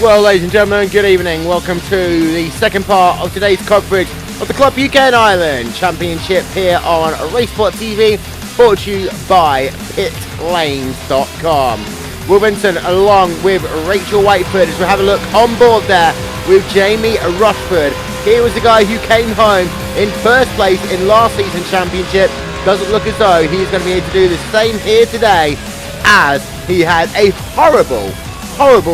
Well, ladies and gentlemen, good evening. Welcome to the second part of today's coverage of the Club UK and Ireland Championship here on RaceSpotTV, brought to you by pitlanes.com. Will Vinton along with Rachel Whiteford as we have a look on board there with Jamie Rushford. Here was the guy who came home in first place in last season's championship. Doesn't look as though he's going to be able to do the same here today, as he had a horrible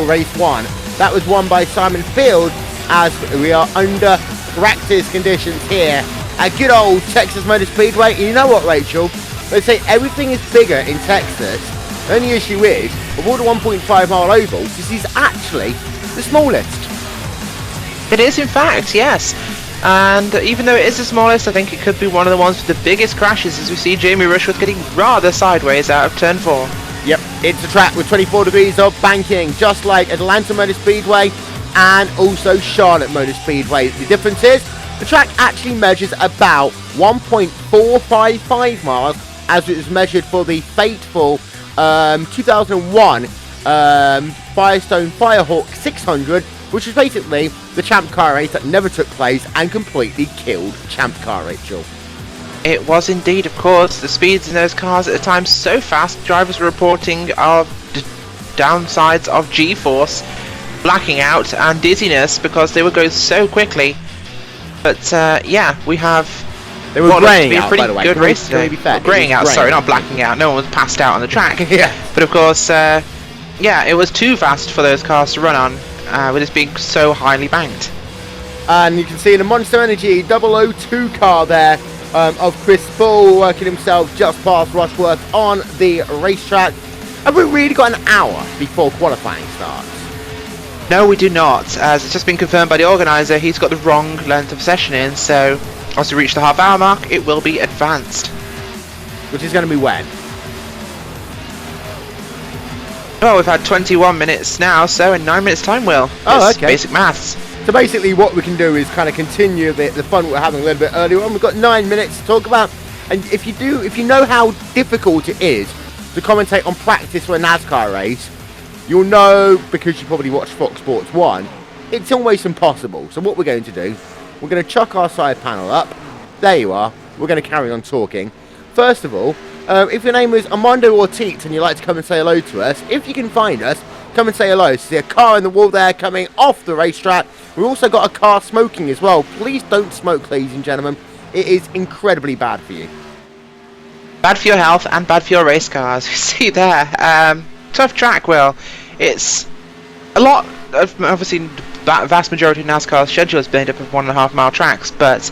race one. That was won by Simon Field, as we are under practice conditions here at good old Texas Motor Speedway. And you know what, Rachel? They say everything is bigger in Texas. The only issue is, of all the 1.5 mile ovals, this is actually the smallest. It is, in fact, yes. And even though it is the smallest, I think it could be one of the ones with the biggest crashes, as we see Jamie Rushford getting rather sideways out of turn 4. Yep, it's a track with 24 degrees of banking, just like Atlanta Motor Speedway and also Charlotte Motor Speedway. The difference is, the track actually measures about 1.455 miles, as it was measured for the fateful 2001 Firestone Firehawk 600, which was basically the Champ Car race that never took place and completely killed Champ Car, Rachel. It was indeed, of course. The speeds in those cars at the time so fast, drivers were reporting of the downsides of G-force, blacking out and dizziness because they would go so quickly. But yeah, we have they were greying out, pretty by the way. Good race today. Greying out, sorry, not blacking out. No one was passed out on the track. Yeah. But of course, yeah, it was too fast for those cars to run on, with this being so highly banked. And you can see the Monster Energy 002 car there of Chris Bull working himself just past Rushworth on the racetrack. Have we really got an hour before qualifying starts? No, we do not. As it's just been confirmed by the organiser, he's got the wrong length of session in, so as we reach the half-hour mark, it will be advanced. Which is going to be when? Well, we've had 21 minutes now, so in 9 minutes' time, Will. Oh, it's okay. Basic maths. So basically what we can do is kind of continue the fun we were having a little bit earlier on. We've got 9 minutes to talk about, and if you know how difficult it is to commentate on practice for a NASCAR race, you'll know, because you probably watch Fox Sports 1, it's almost impossible. So what we're going to do, we're going to chuck our side panel up. There you are. We're going to carry on talking. First of all, if your name is Armando Ortiz and you'd like to come and say hello to us, if you can find us, come and say hello. See a car in the wall there coming off the racetrack. We've also got a car smoking as well. Please don't smoke, ladies and gentlemen. It is incredibly bad for you. Bad for your health and bad for your race cars. You see there. Tough track, Will. It's a lot of, obviously, that vast majority of NASCAR's schedule is made up of 1.5 mile tracks, but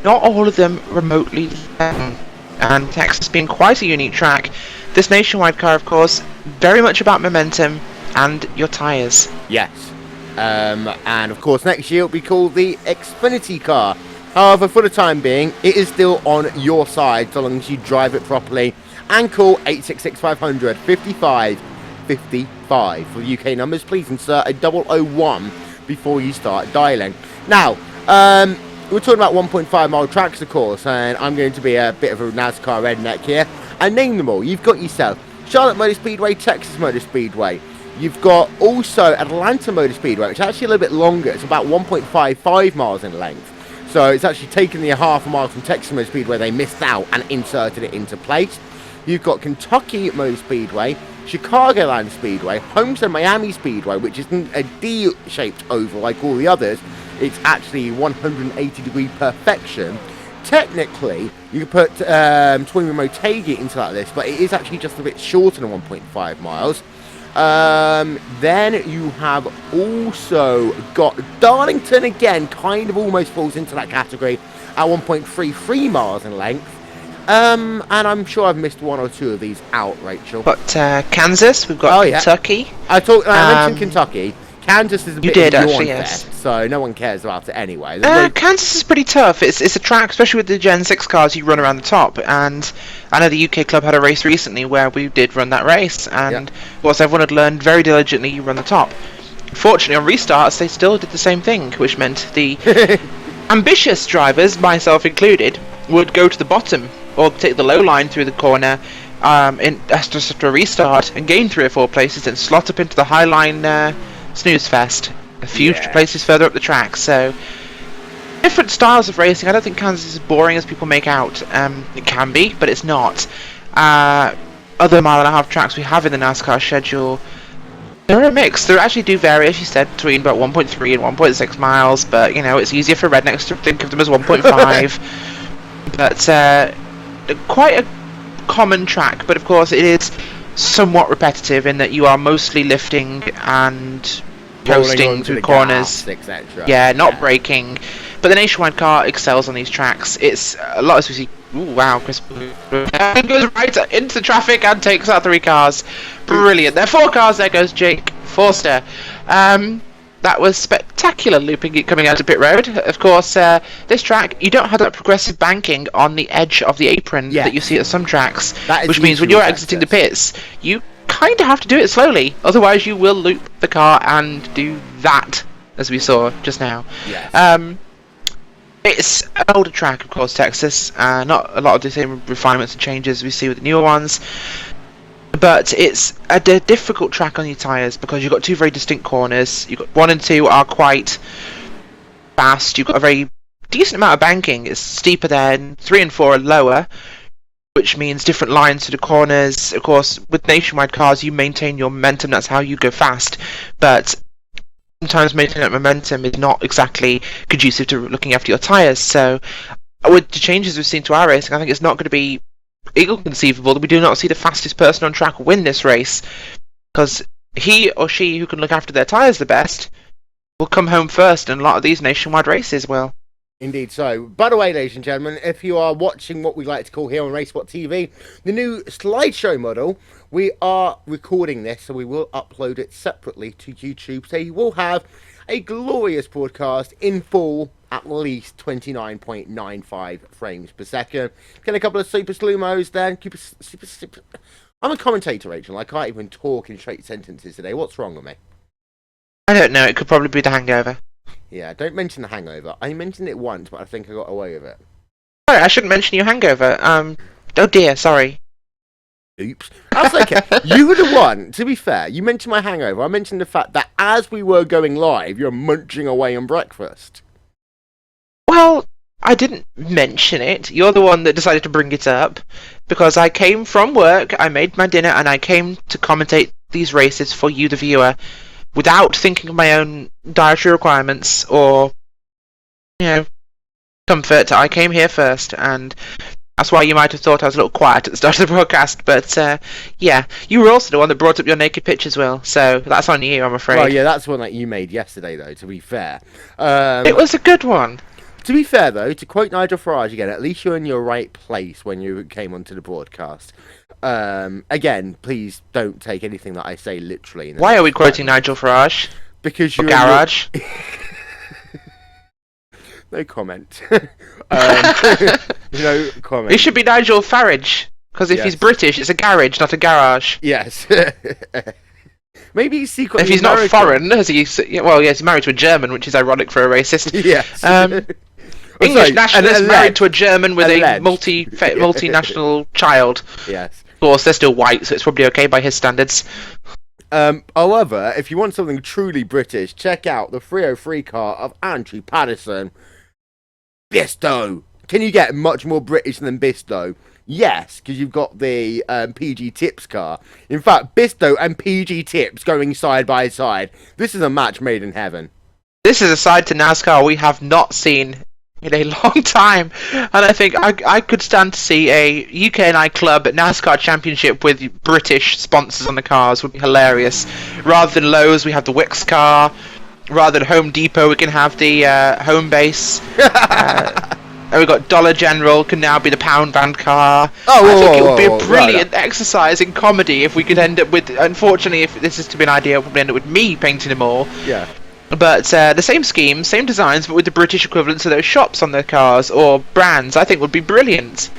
not all of them remotely long. And Texas being quite a unique track, this nationwide car, of course, very much about momentum and your tyres. Yes. And of course next year it'll be called the Xfinity car. However, for the time being, it is still on your side so long as you drive it properly. And call 866-500 5555 for the UK numbers. Please insert a 001 before you start dialing. Now, we're talking about 1.5 mile tracks, of course, and I'm going to be a bit of a NASCAR redneck here and name them all. You've got yourself Charlotte Motor Speedway, Texas Motor Speedway. You've got also Atlanta Motor Speedway, which is actually a little bit longer. It's about 1.55 miles in length. So it's actually taken the half a mile from Texas Motor Speedway they missed out and inserted it into place. You've got Kentucky Motor Speedway, Chicagoland Speedway, Homestead Miami Speedway, which isn't a D-shaped oval like all the others. It's actually 180-degree perfection. Technically, you could put Twin Motegi into that list, but it is actually just a bit shorter than 1.5 miles. Then you have also got Darlington again, kind of almost falls into that category at 1.33 miles in length. And I'm sure I've missed one or two of these out, Rachel. Got Kansas, we've got Kentucky. Yeah. I mentioned Kentucky. Kansas is a bit of a yawn fest, so no one cares about it anyway. Kansas is pretty tough. It's a track, especially with the Gen 6 cars, you run around the top. And I know the UK club had a race recently where we did run that race. And of course, everyone had learned very diligently you run the top. Unfortunately, on restarts, they still did the same thing, which meant the ambitious drivers, myself included, would go to the bottom or take the low line through the corner just after a restart and gain 3 or 4 places and slot up into the high line snooze fest. a few places further up the track. So different styles of racing. I don't think Kansas is as boring as people make out. It can be, but it's not. Other mile-and-a-half tracks we have in the NASCAR schedule, they're a mix. They actually do vary, as you said, between about 1.3 and 1.6 miles, but, you know, it's easier for rednecks to think of them as 1.5. But quite a common track, but of course it is somewhat repetitive in that you are mostly lifting and coasting through corners, etc. Yeah, not braking. But the Nationwide car excels on these tracks. It's a lot as we see. Ooh, wow, Chris goes right into traffic and takes out 3 cars. Brilliant. There are 4 cars. There goes Jake Forster. That was spectacular looping coming out of pit road. Of course, this track, you don't have that progressive banking on the edge of the apron that you see at some tracks, which means when you're exiting the pits, you kind of have to do it slowly, otherwise you will loop the car and do that, as we saw just now. Yes. It's an older track, of course, Texas. Not a lot of the same refinements and changes we see with the newer ones. But it's a difficult track on your tyres because you've got 2 very distinct corners. You've got 1 and 2 are quite fast. You've got a very decent amount of banking. It's steeper there, and 3 and 4 are lower, which means different lines to the corners. Of course, with Nationwide cars, you maintain your momentum. That's how you go fast. But sometimes maintaining that momentum is not exactly conducive to looking after your tyres. So with the changes we've seen to our racing, I think it's not going to be inconceivable that we do not see the fastest person on track win this race, because he or she who can look after their tyres the best will come home first, and a lot of these Nationwide races will. Indeed so. By the way, ladies and gentlemen, if you are watching what we like to call here on RaceSpotTV, the new slideshow model, we are recording this, so we will upload it separately to YouTube, so you will have a glorious broadcast in full, at least 29.95 frames per second. Get a couple of super slow-mos then. Super. I'm a commentator, Rachel. I can't even talk in straight sentences today. What's wrong with me? I don't know. It could probably be the hangover. Yeah, don't mention the hangover. I mentioned it once, but I think I got away with it. Sorry, I shouldn't mention your hangover. Oh dear, sorry. Oops. That's okay. You were the one, to be fair. You mentioned my hangover. I mentioned the fact that as we were going live, you're munching away on breakfast. Well, I didn't mention it. You're the one that decided to bring it up, because I came from work, I made my dinner, and I came to commentate these races for you, the viewer, without thinking of my own dietary requirements or, you know, comfort. I came here first, and that's why you might have thought I was a little quiet at the start of the broadcast. But, yeah, you were also the one that brought up your naked pictures, Will, so that's on you, I'm afraid. Well, yeah, that's one that you made yesterday, though, to be fair. It was a good one. To be fair, though, to quote Nigel Farage again, at least you're in your right place when you came onto the broadcast. Again, please don't take anything that I say literally. Why are we quoting Nigel Farage? Because you're Garage. No comment. No comment. It should be Nigel Farage, because if he's British, it's a garage, not a garage. Yes. Maybe he's secretly If he's American. not foreign, as he's he's married to a German, which is ironic for a racist. Yes. English nationalist married to a German with a multinational child. Yes. Of course, they're still white, so it's probably okay by his standards. However, if you want something truly British, check out the 303 car of Andrew Paterson. Bisto. Can you get much more British than Bisto? Yes, because you've got the PG Tips car. In fact, Bisto and PG Tips going side by side. This is a match made in heaven. This is a side to NASCAR we have not seen in a long time. And I think I could stand to see a UK&I Club NASCAR Championship with British sponsors on the cars. Would be hilarious. Rather than Lowe's, we have the Wix car. Rather than Home Depot, we can have the Home Base. And we've got Dollar General, can now be the Pound Band car. I think it would be a brilliant exercise in comedy if we could end up with... Unfortunately, if this is to be an idea, we'll probably end up with me painting them all. Yeah. But the same schemes, same designs, but with the British equivalents of those shops on their cars or brands, I think would be brilliant.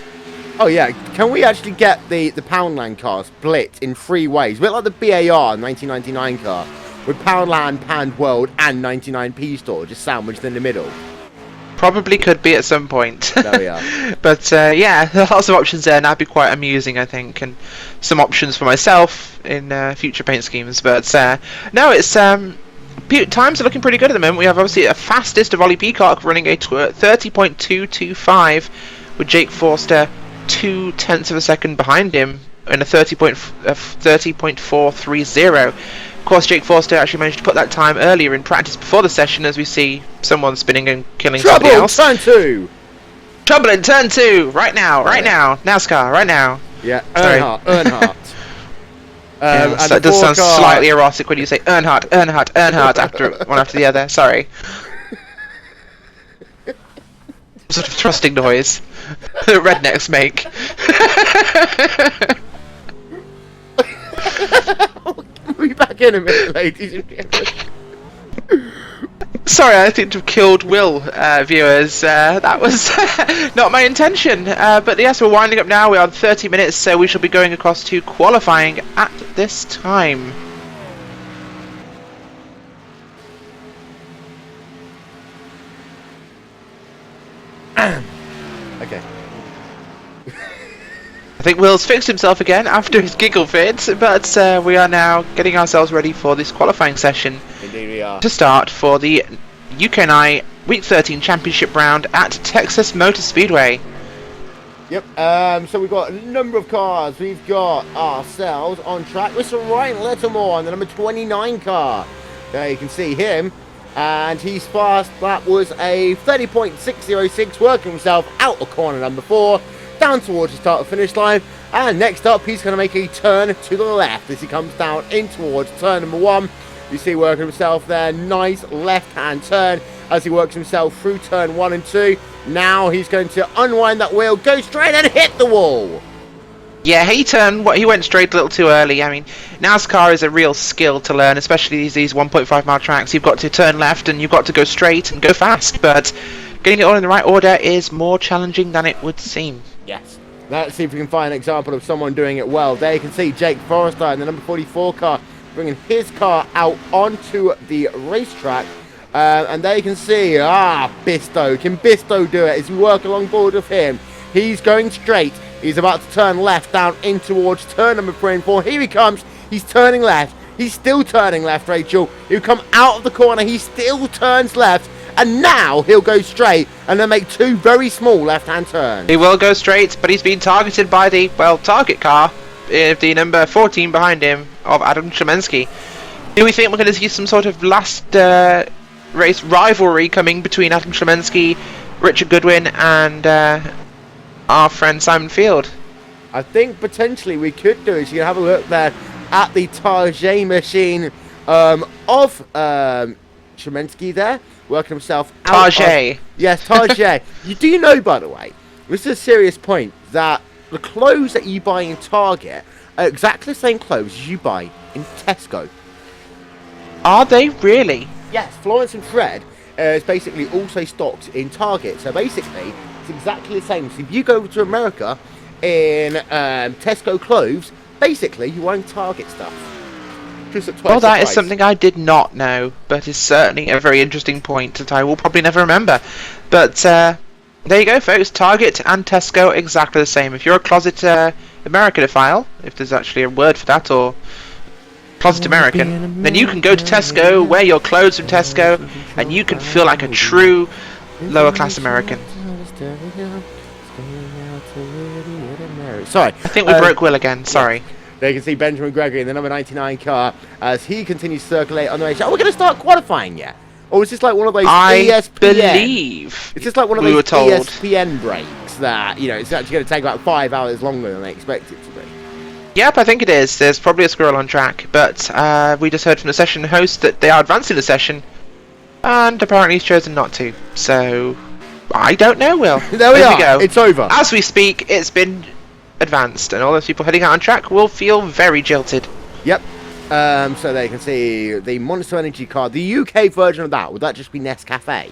Oh yeah, can we actually get the Poundland car split in 3 ways? A bit like the BAR 1999 car, with Poundland, Pound World, and 99p store just sandwiched in the middle. Probably could be at some point. There we are. But yeah, there are lots of options there, and that'd be quite amusing, I think, and some options for myself in future paint schemes. But no, it's times are looking pretty good at the moment. We have obviously a fastest of Ollie Peacock running a 30.225 with Jake Forster 0.2 of a second behind him in a 30.430. Of course, Jake Forster actually managed to put that time earlier in practice before the session, as we see someone spinning and killing somebody else. Turn 2! Trouble in turn 2! Right now, right now. NASCAR, right now. Yeah, Earnhardt. Yes, that does sound slightly erotic when you say Earnhardt after one after the other. Sorry. Sort of thrusting noise rednecks make. We'll be back in a minute, ladies and gentlemen. Sorry, I think to have killed Will, viewers. That was not my intention. But yes, we're winding up now. We are 30 minutes, so we shall be going across to qualifying at this time. Okay. I think Will's fixed himself again after his giggle fit, but we are now getting ourselves ready for this qualifying session. Indeed we are. To start for the UK&I Week 13 Championship round at Texas Motor Speedway. Yep, so we've got a number of cars. We've got ourselves on track with Sir Ryan Lettermore on the number 29 car. There you can see him. And he's fast. That was a 30.606, working himself out of corner number 4, down towards the start of finish line. And next up, he's going to make a turn to the left as he comes down in towards turn number 1. You see working himself there, nice left-hand turn as he works himself through turn 1 and 2. Now he's going to unwind that wheel, go straight and hit the wall. Yeah, he went straight a little too early. I mean, NASCAR is a real skill to learn, especially these 1.5 mile tracks. You've got to turn left and you've got to go straight and go fast, but getting it all in the right order is more challenging than it would seem. Yes. Let's see if we can find an example of someone doing it well. There you can see Jake Forrester in the number 44 car bringing his car out onto the racetrack. And there you can see, Bisto. Can Bisto do it as we work along board with him? He's going straight. He's about to turn left down in towards turn number 3 and 4. Here he comes. He's turning left. He's still turning left, Rachel. He'll come out of the corner. He still turns left. And now he'll go straight and then make 2 very small left-hand turns. He will go straight, but he's been targeted by the, target car, the number 14 behind him, of Adam Chemensky. Do we think we're going to see some sort of last race rivalry coming between Adam Chemensky, Richard Goodwin, and our friend Simon Field? I think potentially we could do is you can have a look there at the Target machine of Chemensky there, working himself out. Target. Yes, Target. Do you know, by the way, this is a serious point, that the clothes that you buy in Target are exactly the same clothes you buy in Tesco. Are they really? Yes, Florence and Fred is basically also stocked in Target. So basically, it's exactly the same. So if you go to America in Tesco clothes, basically you're wearing Target stuff. Just at twice Well, that the is price. something I did not know, but it's certainly a very interesting point that I will probably never remember. But there you go, folks. Target and Tesco exactly the same. If you're a closet Americanophile, if there's actually a word for that, or closet American, then you can go to Tesco, wear your clothes from Tesco, and you can feel like a true lower class American. Sorry. I think we broke Will again, sorry. Yeah. There you can see Benjamin Gregory in the number 99 car as he continues to circulate on the race. Are we going to start qualifying yet? Or is this like one of those ESPN? Believe it's just like one of we those were told. ESPN breaks that, you know, it's actually going to take about 5 hours longer than they expect it to be. Yep, I think it is. There's probably a squirrel on track, but we just heard from the session host that they are advancing the session, and apparently he's chosen not to. So, I don't know, Will. There we go. It's over. As we speak, it's been advanced, and all those people heading out on track will feel very jilted. Yep. So there you can see the Monster Energy car. The UK version of that, would that just be Nescafe?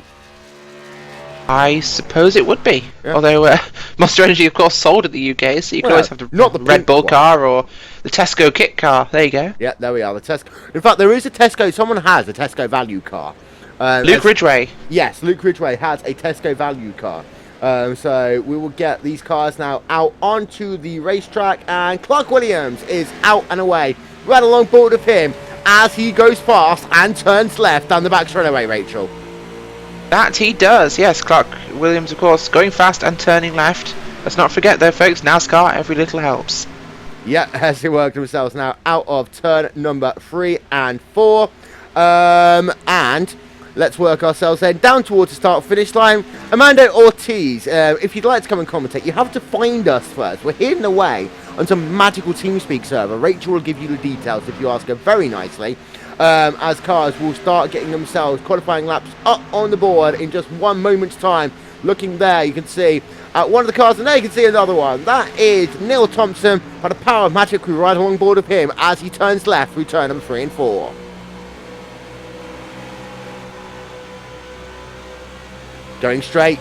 I suppose it would be. Yeah. Although Monster Energy, of course, sold at the UK, so you can always have the Red Bull car or the Tesco kit car. There you go. Yeah, there we are. The Tesco. In fact, there is a Tesco. Someone has a Tesco value car. Luke Ridgway. Yes, Luke Ridgway has a Tesco value car. So we will get these cars now out onto the racetrack, and Clark Williams is out and away. Right along board with him as he goes fast and turns left down the back straightaway, Rachel. That he does, yes. Clark Williams, of course, going fast and turning left. Let's not forget, though, folks, NASCAR, every little helps. Yeah, as they work themselves now out of turn number 3 and 4. And let's work ourselves then down towards the start-finish line. Amanda Ortiz, if you'd like to come and commentate, you have to find us first. We're hidden away on some magical TeamSpeak server. Rachel will give you the details if you ask her very nicely. As cars will start getting themselves qualifying laps up on the board in just one moment's time. Looking there, you can see one of the cars, and there you can see another one. That is Neil Thompson, by the power of magic. We ride along board of him as he turns left through turn number 3 and 4. Going straight,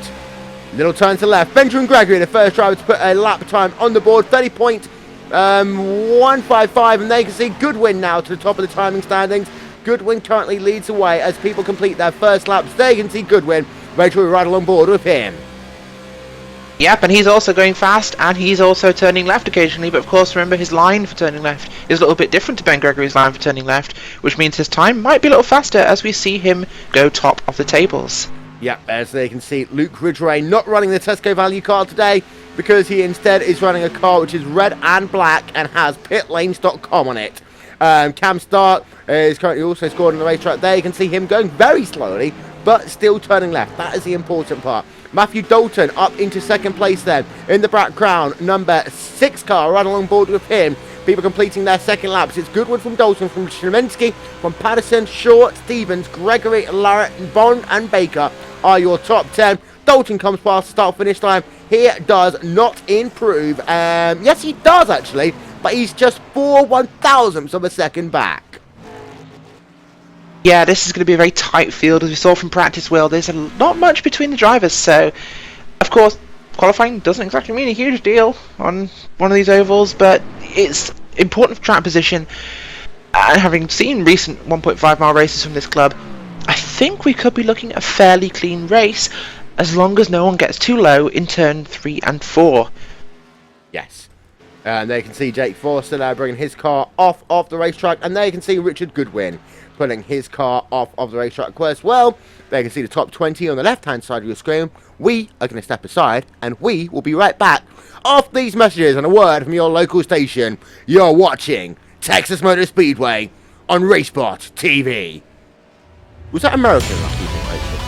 little turn to left. Benjamin Gregory, the first driver to put a lap time on the board, 30.155, and there you can see Goodwin now to the top of the timing standings. Goodwin currently leads the way as people complete their first laps. There you can see Goodwin. Rachel will ride along board with him. Yep, and he's also going fast, and he's also turning left occasionally, but of course remember his line for turning left is a little bit different to Ben Gregory's line for turning left, which means his time might be a little faster as we see him go top of the tables. Yep, as they can see, Luke Ridgway not running the Tesco Value car today because he instead is running a car which is red and black and has pitlanes.com on it. Cam Stark is currently also scored on the racetrack. There you can see him going very slowly, but still turning left. That is the important part. Matthew Dalton up into second place then. In the background, number 6 car right along board with him. People completing their second laps. It's Goodwin from Dalton, from Shemensky, from Patterson, Shaw, Stevens, Gregory, Larrett, Bond and Baker are your top 10. Dalton comes past the start-finish line. He does not improve. Yes, he does actually, but he's just 4 1,000ths of a second back. Yeah, this is going to be a very tight field, as we saw from practice. Well, there's not much between the drivers, so of course qualifying doesn't exactly mean a huge deal on one of these ovals, but it's important for track position. And having seen recent 1.5 mile races from this club, I think we could be looking at a fairly clean race, as long as no one gets too low in turn 3 and 4. Yes. And there you can see Jake Forster now bringing his car off of the racetrack, and there you can see Richard Goodwin pulling his car off of the racetrack as well. There you can see the top 20 on the left-hand side of your screen. We are going to step aside, and we will be right back after these messages and a word from your local station. You're watching Texas Motor Speedway on RaceSpotTV. Was that American last evening, Rachel?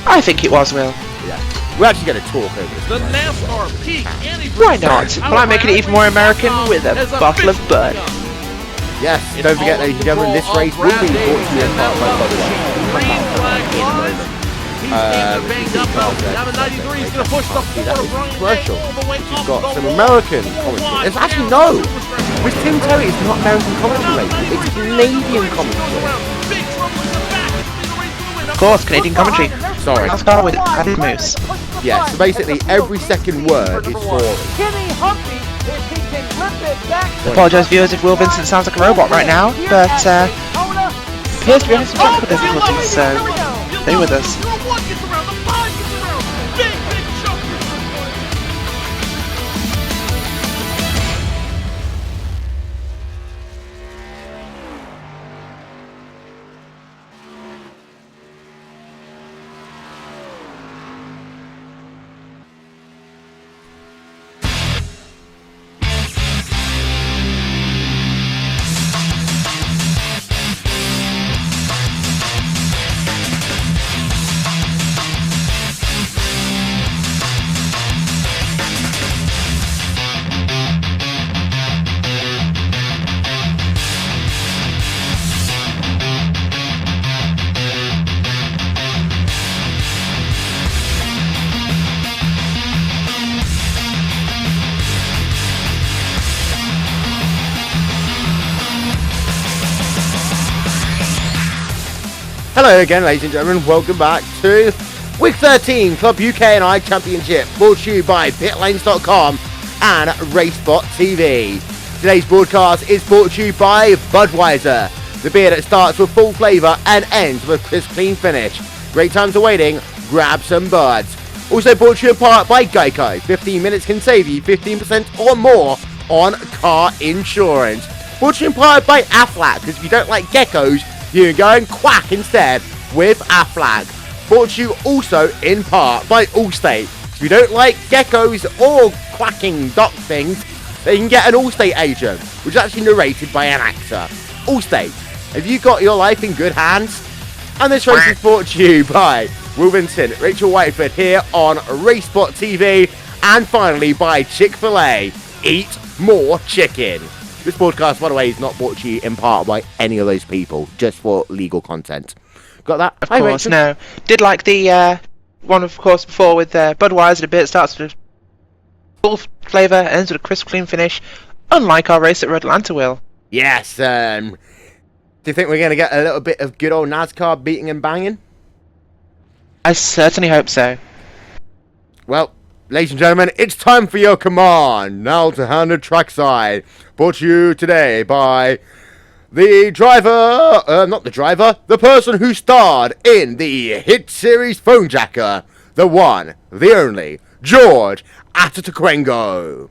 I think it was, Will. Yeah. We're actually going to talk over this. The NASCAR peak. Why not? Well, I'm making it even more American with a bottle of Bud. Yes, don't forget, ladies and gentlemen, this race will be brought to you in part by Bud. Commercial. You've got some American commentary. It's actually no. With Tim Terry, it's not American commentary. It's Canadian commentary. Of course, Canadian commentary. Sorry. I'll start with added moves. Yeah, so basically every second word is for. Apologise, viewers, if Will Vincent sounds like a robot right now, but appears to be having some technical difficulties, so stay with us. Hello again, ladies and gentlemen. Welcome back to Week 13 Club UK and I Championship, brought to you by pitlanes.com and RaceSpotTV. Today's broadcast is brought to you by Budweiser, the beer that starts with full flavour and ends with a crisp, clean finish. Great times are waiting. Grab some buds. Also brought to you in part by Geico. 15 minutes can save you 15% or more on car insurance. brought to you in part by Aflac, because if you don't like geckos, you can go and quack instead with Aflac. Brought to you also in part by Allstate. If you don't like geckos or quacking duck things, then you can get an Allstate agent, which is actually narrated by an actor. Allstate, have you got your life in good hands? And this race is brought to you by Will Vincent, Rachel Whiteford here on RaceSpotTV, and finally by Chick-fil-A. Eat more chicken. This podcast, by the way, is not brought to you in part by any of those people, just for legal content. Got that? Of course, no. Did like the one, of course, before with Budweiser a bit. Starts with full flavour, ends with a crisp, clean finish, unlike our race at Red Atlanta, Will. Yes, do you think we're going to get a little bit of good old NASCAR beating and banging? I certainly hope so. Well, ladies and gentlemen, it's time for your command. Now to hand the trackside. Brought to you today by the driver, the person who starred in the hit series Phone Jacker, the one, the only, George Atataquengo.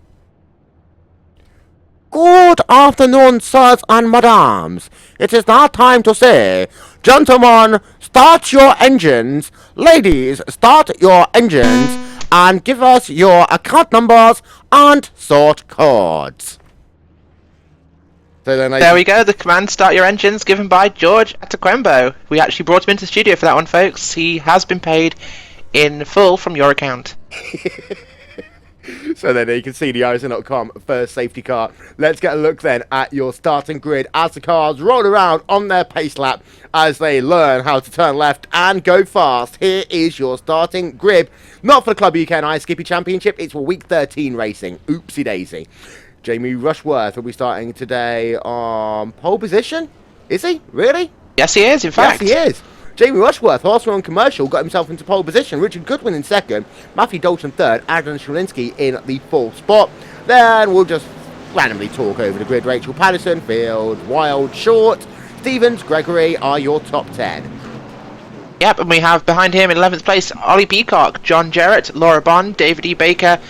Good afternoon, sirs and madams. It is now time to say, gentlemen, start your engines. Ladies, start your engines. And give us your account numbers and sort codes. So then there we go, the command start your engines given by George Atataquengo. We actually brought him into the studio for that one, folks. He has been paid in full from your account. So then you can see the Iron.com first safety car. Let's get a look then at your starting grid as the cars roll around on their pace lap as they learn how to turn left and go fast. Here is your starting grid. Not for the Club UK and Ice Skippy Championship, it's for week 13 racing. Oopsie daisy. Jamie Rushworth will be starting today on pole position. Is he? Really? Yes, he is, in fact. Yes, he is. Jamie Rushworth, also on commercial, got himself into pole position. Richard Goodwin in second. Matthew Dalton third. Adam Shalinsky in the fourth spot. Then we'll just randomly talk over the grid. Rachel Patterson, Field, Wild, Short, Stevens, Gregory are your top 10. Yep, and we have behind him in 11th place Ollie Peacock, John Jarrett, Laura Bond, David E. Baker,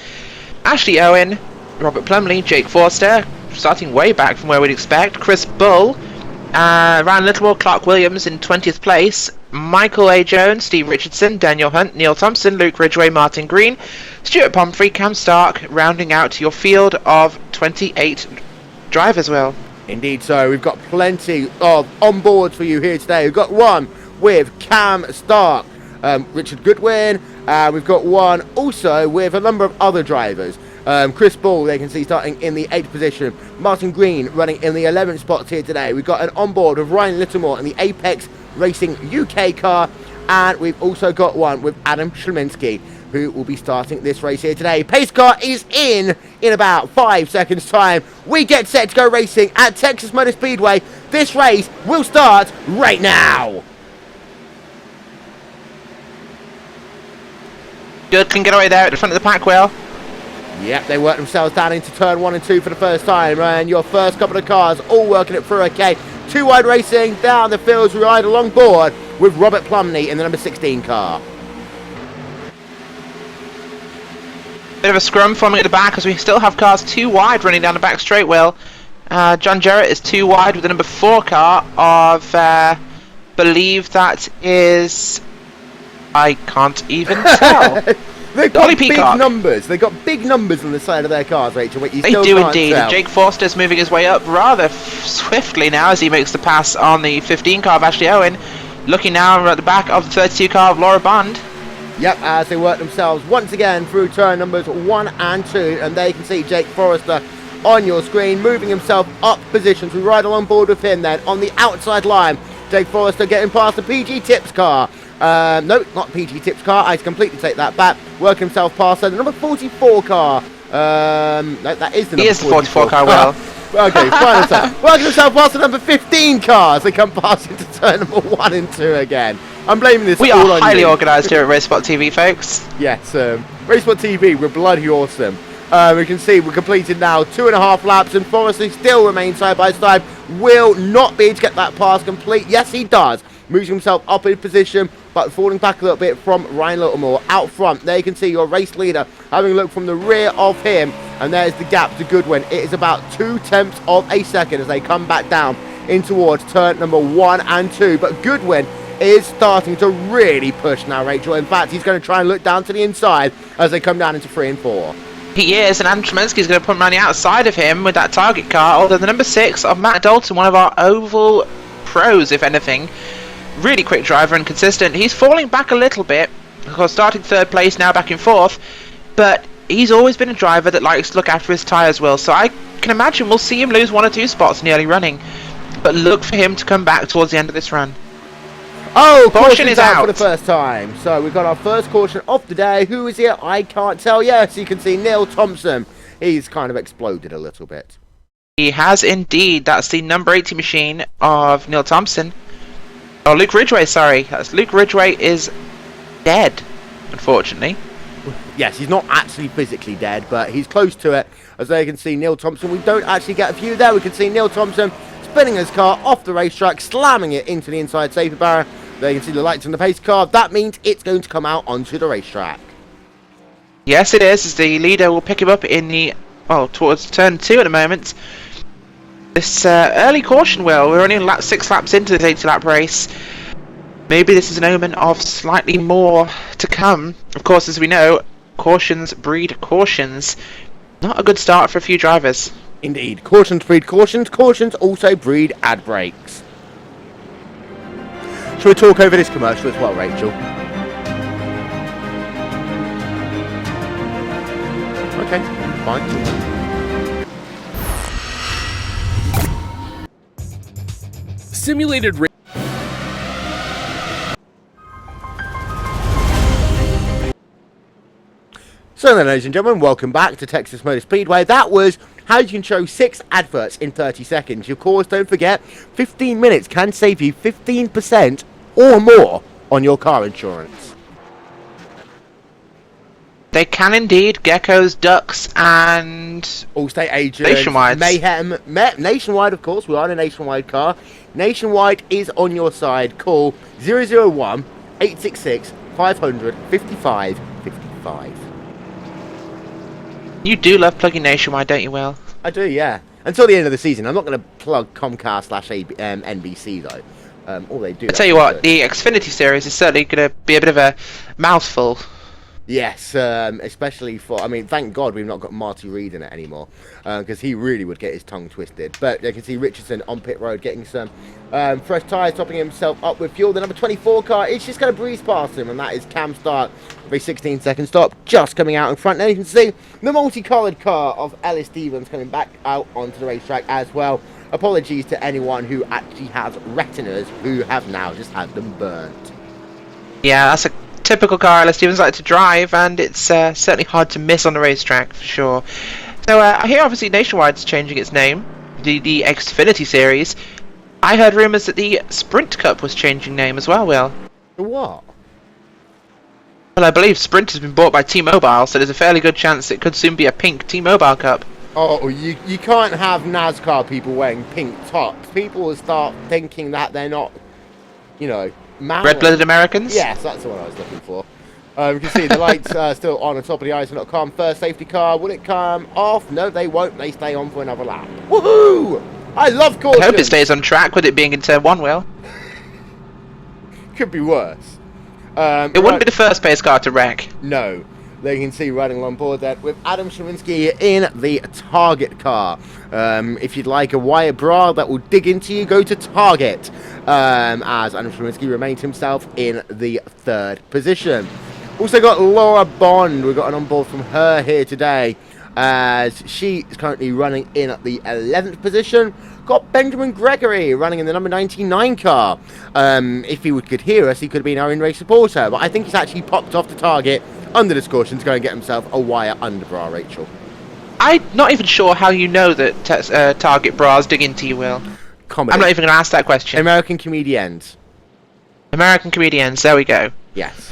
Ashley Owen, Robert Plumley, Jake Forster, starting way back from where we'd expect, Chris Bull, Ryan Littlemore, Clark Williams in 20th place, Michael A. Jones, Steve Richardson, Daniel Hunt, Neil Thompson, Luke Ridgway, Martin Green, Stuart Pomfrey, Cam Stark, rounding out your field of 28 drivers, Will. Indeed so. We've got plenty of onboards for you here today. We've got one with Cam Stark, Richard Goodwin, we've got one also with a number of other drivers. Chris Ball, they can see starting in the 8th position. Martin Green running in the 11th spots here today. We've got an onboard of Ryan Littlemore in the Apex Racing UK car. And we've also got one with Adam Shleminski, who will be starting this race here today. Pace car is in about 5 seconds time. We get set to go racing at Texas Motor Speedway. This race will start right now. Good, can get away there at the front of the pack, Will. Yep, they work themselves down into turn 1 and 2 for the first time, and your first couple of cars all working it through okay. 2 wide racing down the fields. We ride along board with Robert Plumley in the number 16 car. Bit of a scrum forming at the back as we still have cars 2 wide running down the back straight, Will. John Jarrett is 2 wide with the number 4 car of, believe that is, I can't even tell. They've got big numbers. They've got big numbers on the side of their cars, Rachel. But they do indeed. And Jake Forster's moving his way up rather swiftly now as he makes the pass on the 15 car of Ashley Owen. Looking now at the back of the 32 car of Laura Bond. Yep, as they work themselves once again through turn numbers 1 and 2. And there you can see Jake Forrester on your screen moving himself up positions. We ride along board with him then on the outside line. Jake Forrester getting past the PG Tips car. No, not PG Tips car. I completely take that back. Work himself past the number 44 car. No, that is the number 44 car, Will. Okay, fine. Working himself past the number 15 cars. They come past into turn number 1 and 2 again. I'm blaming this. We are highly organised here at RaceSpotTV, folks. Yes, RaceSpotTV, we're bloody awesome. We can see we're completed now 2.5 laps, and Forrester still remains side by side. Will not be able to get that pass complete. Yes, he does. Moves himself up in position, but falling back a little bit from Ryan Littlemore out front. There you can see your race leader having a look from the rear of him. And there's the gap to Goodwin. It is about 0.2 of a second as they come back down in towards turn number 1 and 2. But Goodwin is starting to really push now, Rachel. In fact, he's going to try and look down to the inside as they come down into 3 and 4. He is, and Adam Tremensky's going to put him on the outside of him with that target car, although the number 6 of Matt Dalton, one of our oval pros, if anything, really quick driver and consistent. He's falling back a little bit, of course, starting 3rd place, now back in 4th, but he's always been a driver that likes to look after his tyres well, so I can imagine we'll see him lose 1 or 2 spots in the early running, but look for him to come back towards the end of this run. Oh, caution is out for the first time. So we've got our first caution of the day. Who is it? I can't tell. Yes, you can see Neil Thompson. He's kind of exploded a little bit. He has indeed. That's the number 80 machine of Neil Thompson. Oh, Luke Ridgway, sorry. That's Luke Ridgway is dead, unfortunately. Yes, he's not actually physically dead, but he's close to it. As they can see, Neil Thompson. We don't actually get a view there. We can see Neil Thompson spinning his car off the racetrack, slamming it into the inside safety barrier. There you can see the lights on the pace car. That means it's going to come out onto the racetrack. Yes, it is. As the leader will pick him up in the towards turn 2 at the moment. This early caution, Will. We're only 6 laps into this 80-lap race. Maybe this is an omen of slightly more to come. Of course, as we know, cautions breed cautions. Not a good start for a few drivers. Indeed, cautions breed cautions. Cautions also breed ad breaks. Shall we talk over this commercial as well, Rachel? Okay, fine. Simulated race. So then, ladies and gentlemen, welcome back to Texas Motor Speedway. That was how you can show 6 adverts in 30 seconds. Of course, don't forget, 15 minutes can save you 15% or more on your car insurance. They can indeed. Geckos, Ducks, and Allstate Agents, Nationwide. Mayhem, Nationwide, of course. We are in a Nationwide car. Nationwide is on your side. Call 001 866 500 55 55. You do love plugging Nationwide, don't you, Will? I do, yeah. Until the end of the season. I'm not going to plug Comcast / NBC, though. All they do. I tell you what, the Xfinity series is certainly going to be a bit of a mouthful. Yes, especially for, I mean, thank God we've not got Marty Reid in it anymore, because he really would get his tongue twisted. But you can see Richardson on pit road getting some fresh tyres, topping himself up with fuel. The number 24 car is just going to breeze past him, and that is Cam Stark with a 16-second stop, just coming out in front. Now you can see the multicoloured car of Ellis Stevens coming back out onto the racetrack as well. Apologies to anyone who actually has retinas who have now just had them burnt. Yeah, that's a typical car Ellis Stevens like to drive, and it's certainly hard to miss on the racetrack for sure. So I hear obviously Nationwide's changing its name, the Xfinity series. I heard rumours that the Sprint Cup was changing name as well, Will. What? Well, I believe Sprint has been bought by T-Mobile, so there's a fairly good chance it could soon be a pink T-Mobile Cup. Oh, you can't have NASCAR people wearing pink tops. People will start thinking that they're not, you know, Red-blooded Americans? Yes, that's the one I was looking for. You can see the lights still on top of the ISO.com. First safety car, will it come off? No, they won't. They stay on for another lap. Woohoo! I love caution. I hope it stays on track with it being in turn 1, Will. Could be worse. It wouldn't be the first pace car to wreck. No. There you can see riding along board there with Adam Shawinski in the Target car. If you'd like a wire bra that will dig into you, go to Target. As Adam Shawinski remains himself in the 3rd position. Also got Laura Bond. We've got an on board from her here today, as she is currently running in at the 11th position. Got Benjamin Gregory running in the number 99 car. If he could hear us, he could have been our in-race supporter, but I think he's actually popped off the Target under discussion to go and get himself a wire underbra, Rachel. I'm not even sure how you know that Target bras dig into you, Will. Comedy. I'm not even going to ask that question. American comedians. American comedians, there we go. Yes.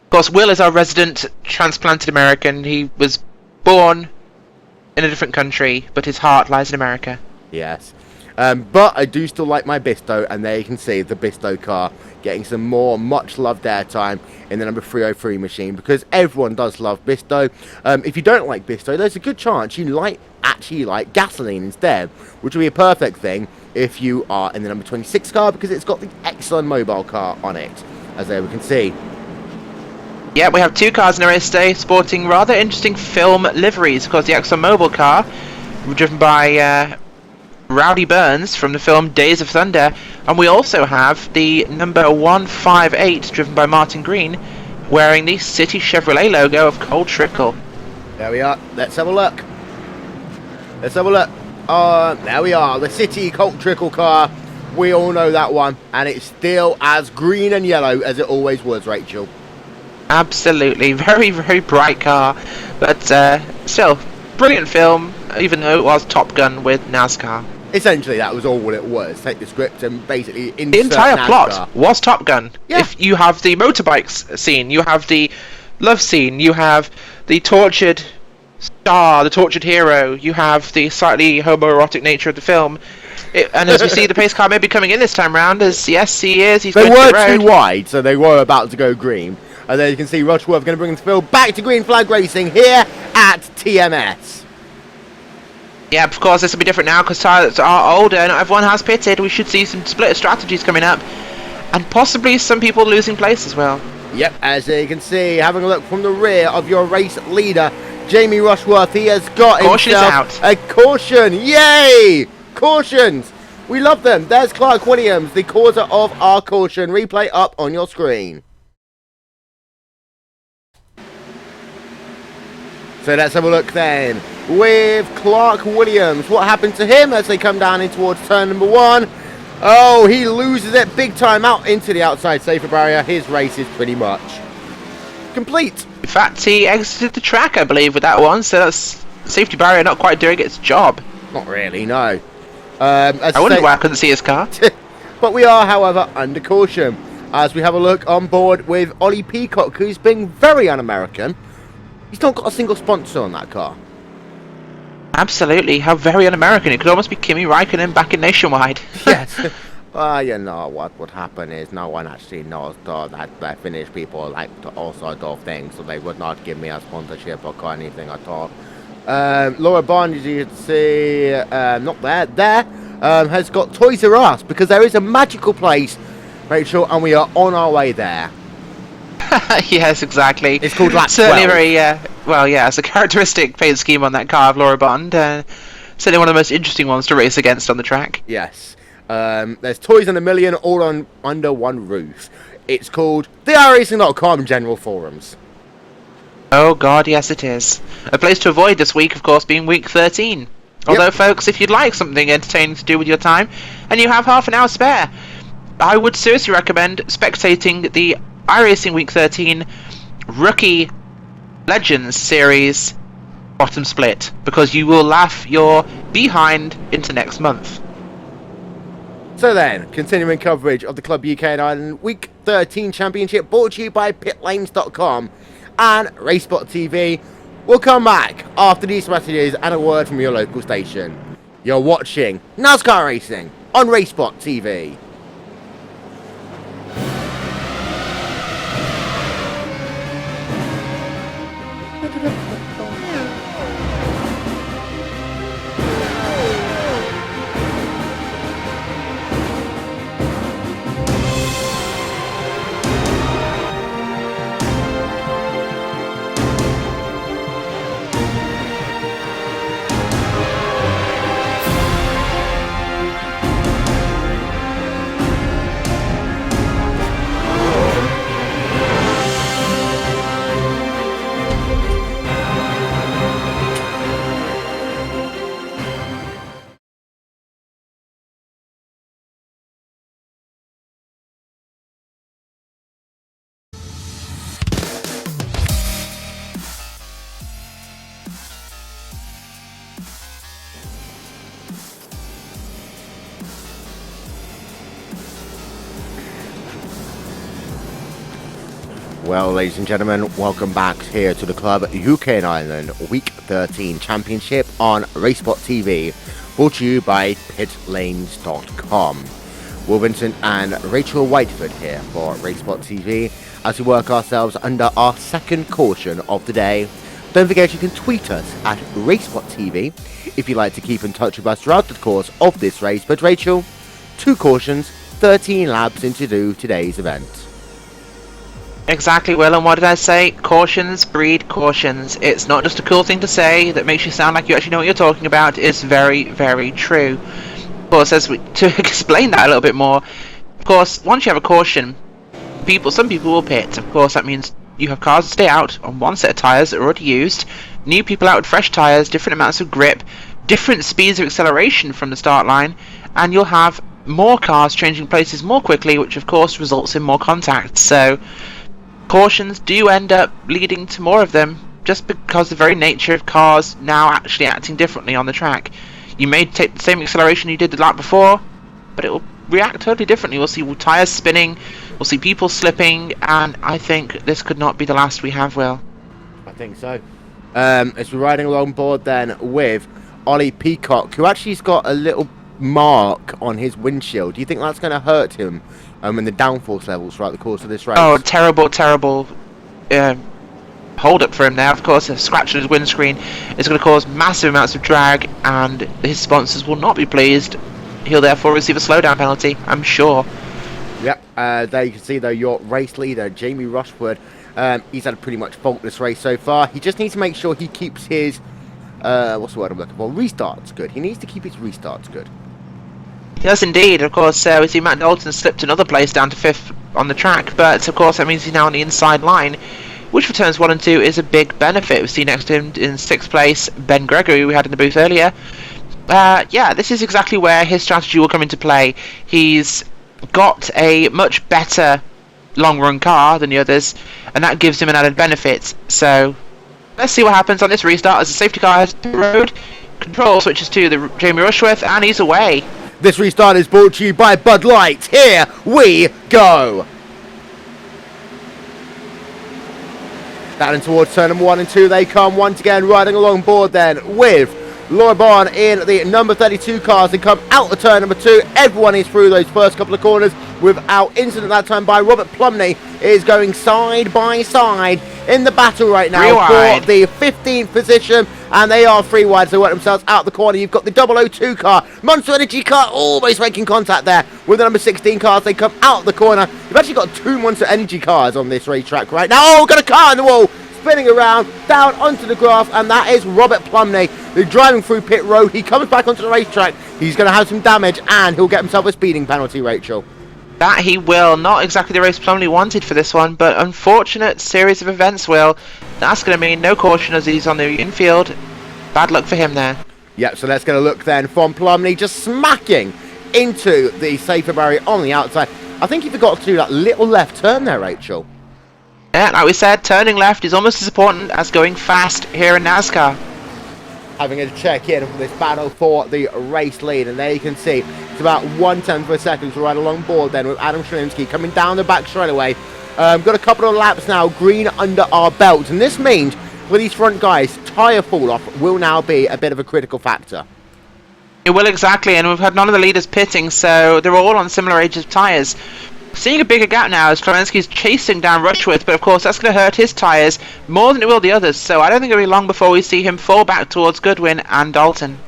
Of course, Will is our resident transplanted American. He was born in a different country, but his heart lies in America. Yes. But I do still like my Bisto, and there you can see the Bisto car getting some more much loved airtime in the number 303 machine, because everyone does love Bisto. If you don't like Bisto, there's a good chance you actually like gasoline instead, which will be a perfect thing if you are in the number 26 car, because it's got the excellent mobile car on it, as there we can see. Yeah, we have 2 cars in the race today sporting rather interesting film liveries. Of course, the ExxonMobil car, driven by Rowdy Burns from the film Days of Thunder, and we also have the number 158 driven by Martin Green, wearing the City Chevrolet logo of Cold Trickle. There we are. Let's have a look. Let's have a look. There we are. The City Colt Trickle car. We all know that one, and it's still as green and yellow as it always was, Rachel. Absolutely, very, very bright car, but still, brilliant film, even though it was Top Gun with NASCAR. Essentially, that was all it was. Take the script and basically insert the entire NASCAR. Plot was Top Gun. Yeah. If you have the motorbikes scene, you have the love scene, you have the tortured star, the tortured hero, you have the slightly homoerotic nature of the film. And as we see, the pace car may be coming in this time round, as yes, he is. He's They going to the were road. too wide, so they were about to go green. And there you can see Rushworth going to bring the field back to green flag racing here at TMS. Yeah, of course, this will be different now because tires are older. Not everyone has pitted. We should see some split strategies coming up, and possibly some people losing place as well. Yep, as you can see, having a look from the rear of your race leader, Jamie Rushworth, he has got Caution is himself out. a caution. Yay! Cautions! We love them. There's Clark Williams, the causer of our caution. Replay up on your screen. So let's have a look then with Clark Williams. What happened to him as they come down in towards turn number 1? Oh, he loses it big time out into the outside safety barrier. His race is pretty much complete. In fact, he exited the track, I believe, with that one. So that's safety barrier not quite doing its job. Not really, no. I wondered why I couldn't see his car. But we are, however, under caution as we have a look on board with Ollie Peacock, who's being very un-American. He's not got a single sponsor on that car. Absolutely, how very un-American. It could almost be Kimi Räikkönen back in Nationwide. Yes. You know, what would happen is no one actually knows that Finnish people like all sorts of things, so they would not give me a sponsorship or anything at all. Laura Bond, as you can see, not there, has got Toys R Us, because there is a magical place, Rachel, and we are on our way there. Yes, exactly. It's called Lap certainly 12. very, well, yeah, it's a characteristic paint scheme on that car of Laura Bond. Certainly one of the most interesting ones to race against on the track. Yes. There's Toys in a Million all under one roof. It's called the iRacing.com General Forums. Oh god, yes it is. A place to avoid this week, of course, being week 13. Although, folks, if you'd like something entertaining to do with your time, and you have half an hour spare, I would seriously recommend spectating the iRacing Week 13 Rookie Legends Series Bottom Split, because you will laugh your behind into next month. So then, continuing coverage of the Club UK and Ireland Week 13 Championship, brought to you by pitlanes.com and RaceSpotTV. We'll come back after these messages and a word from your local station. You're watching NASCAR Racing on RaceSpotTV. Well, ladies and gentlemen, welcome back here to the Club UK and Ireland Week 13 Championship on RaceSpotTV. brought to you by pitlanes.com. Will Vincent and Rachel Whiteford here for RaceSpotTV as we work ourselves under our second caution of the day. Don't forget you can tweet us at RaceSpotTV if you'd like to keep in touch with us throughout the course of this race. But Rachel, 2 cautions, 13 laps into today's event. Exactly, Will, and what did I say? Cautions breed cautions. It's not just a cool thing to say that makes you sound like you actually know what you're talking about. It's very, very true. Of course, to explain that a little bit more, of course, once you have a caution, some people will pit. Of course, that means you have cars that stay out on one set of tyres that are already used, new people out with fresh tyres, different amounts of grip, different speeds of acceleration from the start line, and you'll have more cars changing places more quickly, which of course results in more contact. So cautions do end up leading to more of them, just because the very nature of cars now actually acting differently on the track. You may take the same acceleration you did the lap before, but it will react totally differently. We'll see tyres spinning, we'll see people slipping, and I think this could not be the last we have, Will. I think so. As we're riding along board then with Ollie Peacock, who actually has got a little mark on his windshield. Do you think that's going to hurt him in the downforce levels throughout the course of this race? Oh, terrible hold up for him there. Of course, a scratch on his windscreen is going to cause massive amounts of drag, and his sponsors will not be pleased. He'll therefore receive a slowdown penalty, I'm sure. Yep, there you can see though your race leader, Jamie Rushford, he's had a pretty much faultless race so far. He just needs to make sure he keeps his, what's the word I'm looking for, restarts good. He needs to keep his restarts good. Yes, indeed. Of course, we see Matt Dalton slipped another place down to 5th on the track, but of course that means he's now on the inside line, which for turns 1 and 2 is a big benefit. We see next to him in 6th place Ben Gregory, who we had in the booth earlier. Yeah, this is exactly where his strategy will come into play. He's got a much better long-run car than the others, and that gives him an added benefit. So let's see what happens on this restart as the safety car has the road. Control switches to the Jamie Rushworth, and he's away. This restart is brought to you by Bud Light. Here we go. Down and towards turn number 1 and 2 they come once again, riding along board then with Laura Barn in the number 32 cars. They come out of turn number 2. Everyone is through those first couple of corners without incident that time by Robert Plumney. Is going side by side in the battle right now for the 15th position, and they are 3 wide, so they work themselves out the corner. You've got the 002 car, Monster Energy car, almost making contact there with the number 16 cars. They come out the corner. You've actually got 2 Monster Energy cars on this racetrack right now. Oh, got a car in the wall, spinning around, down onto the grass, and that is Robert Plumney. They're driving through pit road. He comes back onto the racetrack. He's going to have some damage, and he'll get himself a speeding penalty, Rachel. That he will. Not exactly the race Plumley wanted for this one, but unfortunate series of events, Will. That's going to mean no caution as he's on the infield. Bad luck for him there. Yep, so let's get a look then from Plumley, just smacking into the safer barrier on the outside. I think he forgot to do that little left turn there, Rachel. Yeah, like we said, turning left is almost as important as going fast here in NASCAR. Having a check in for this battle for the race lead, and there you can see it's about 1/10 of a second to ride along board then with Adam Shrimsky coming down the back straightaway. Got a couple of laps now, green under our belt, and this means for these front guys, tyre fall off will now be a bit of a critical factor. It will, exactly, and we've had none of the leaders pitting, so they're all on similar ages of tyres. Seeing a bigger gap now as Klemensky's chasing down Rushworth, but of course that's going to hurt his tyres more than it will the others, so I don't think it'll be long before we see him fall back towards Goodwin and Dalton.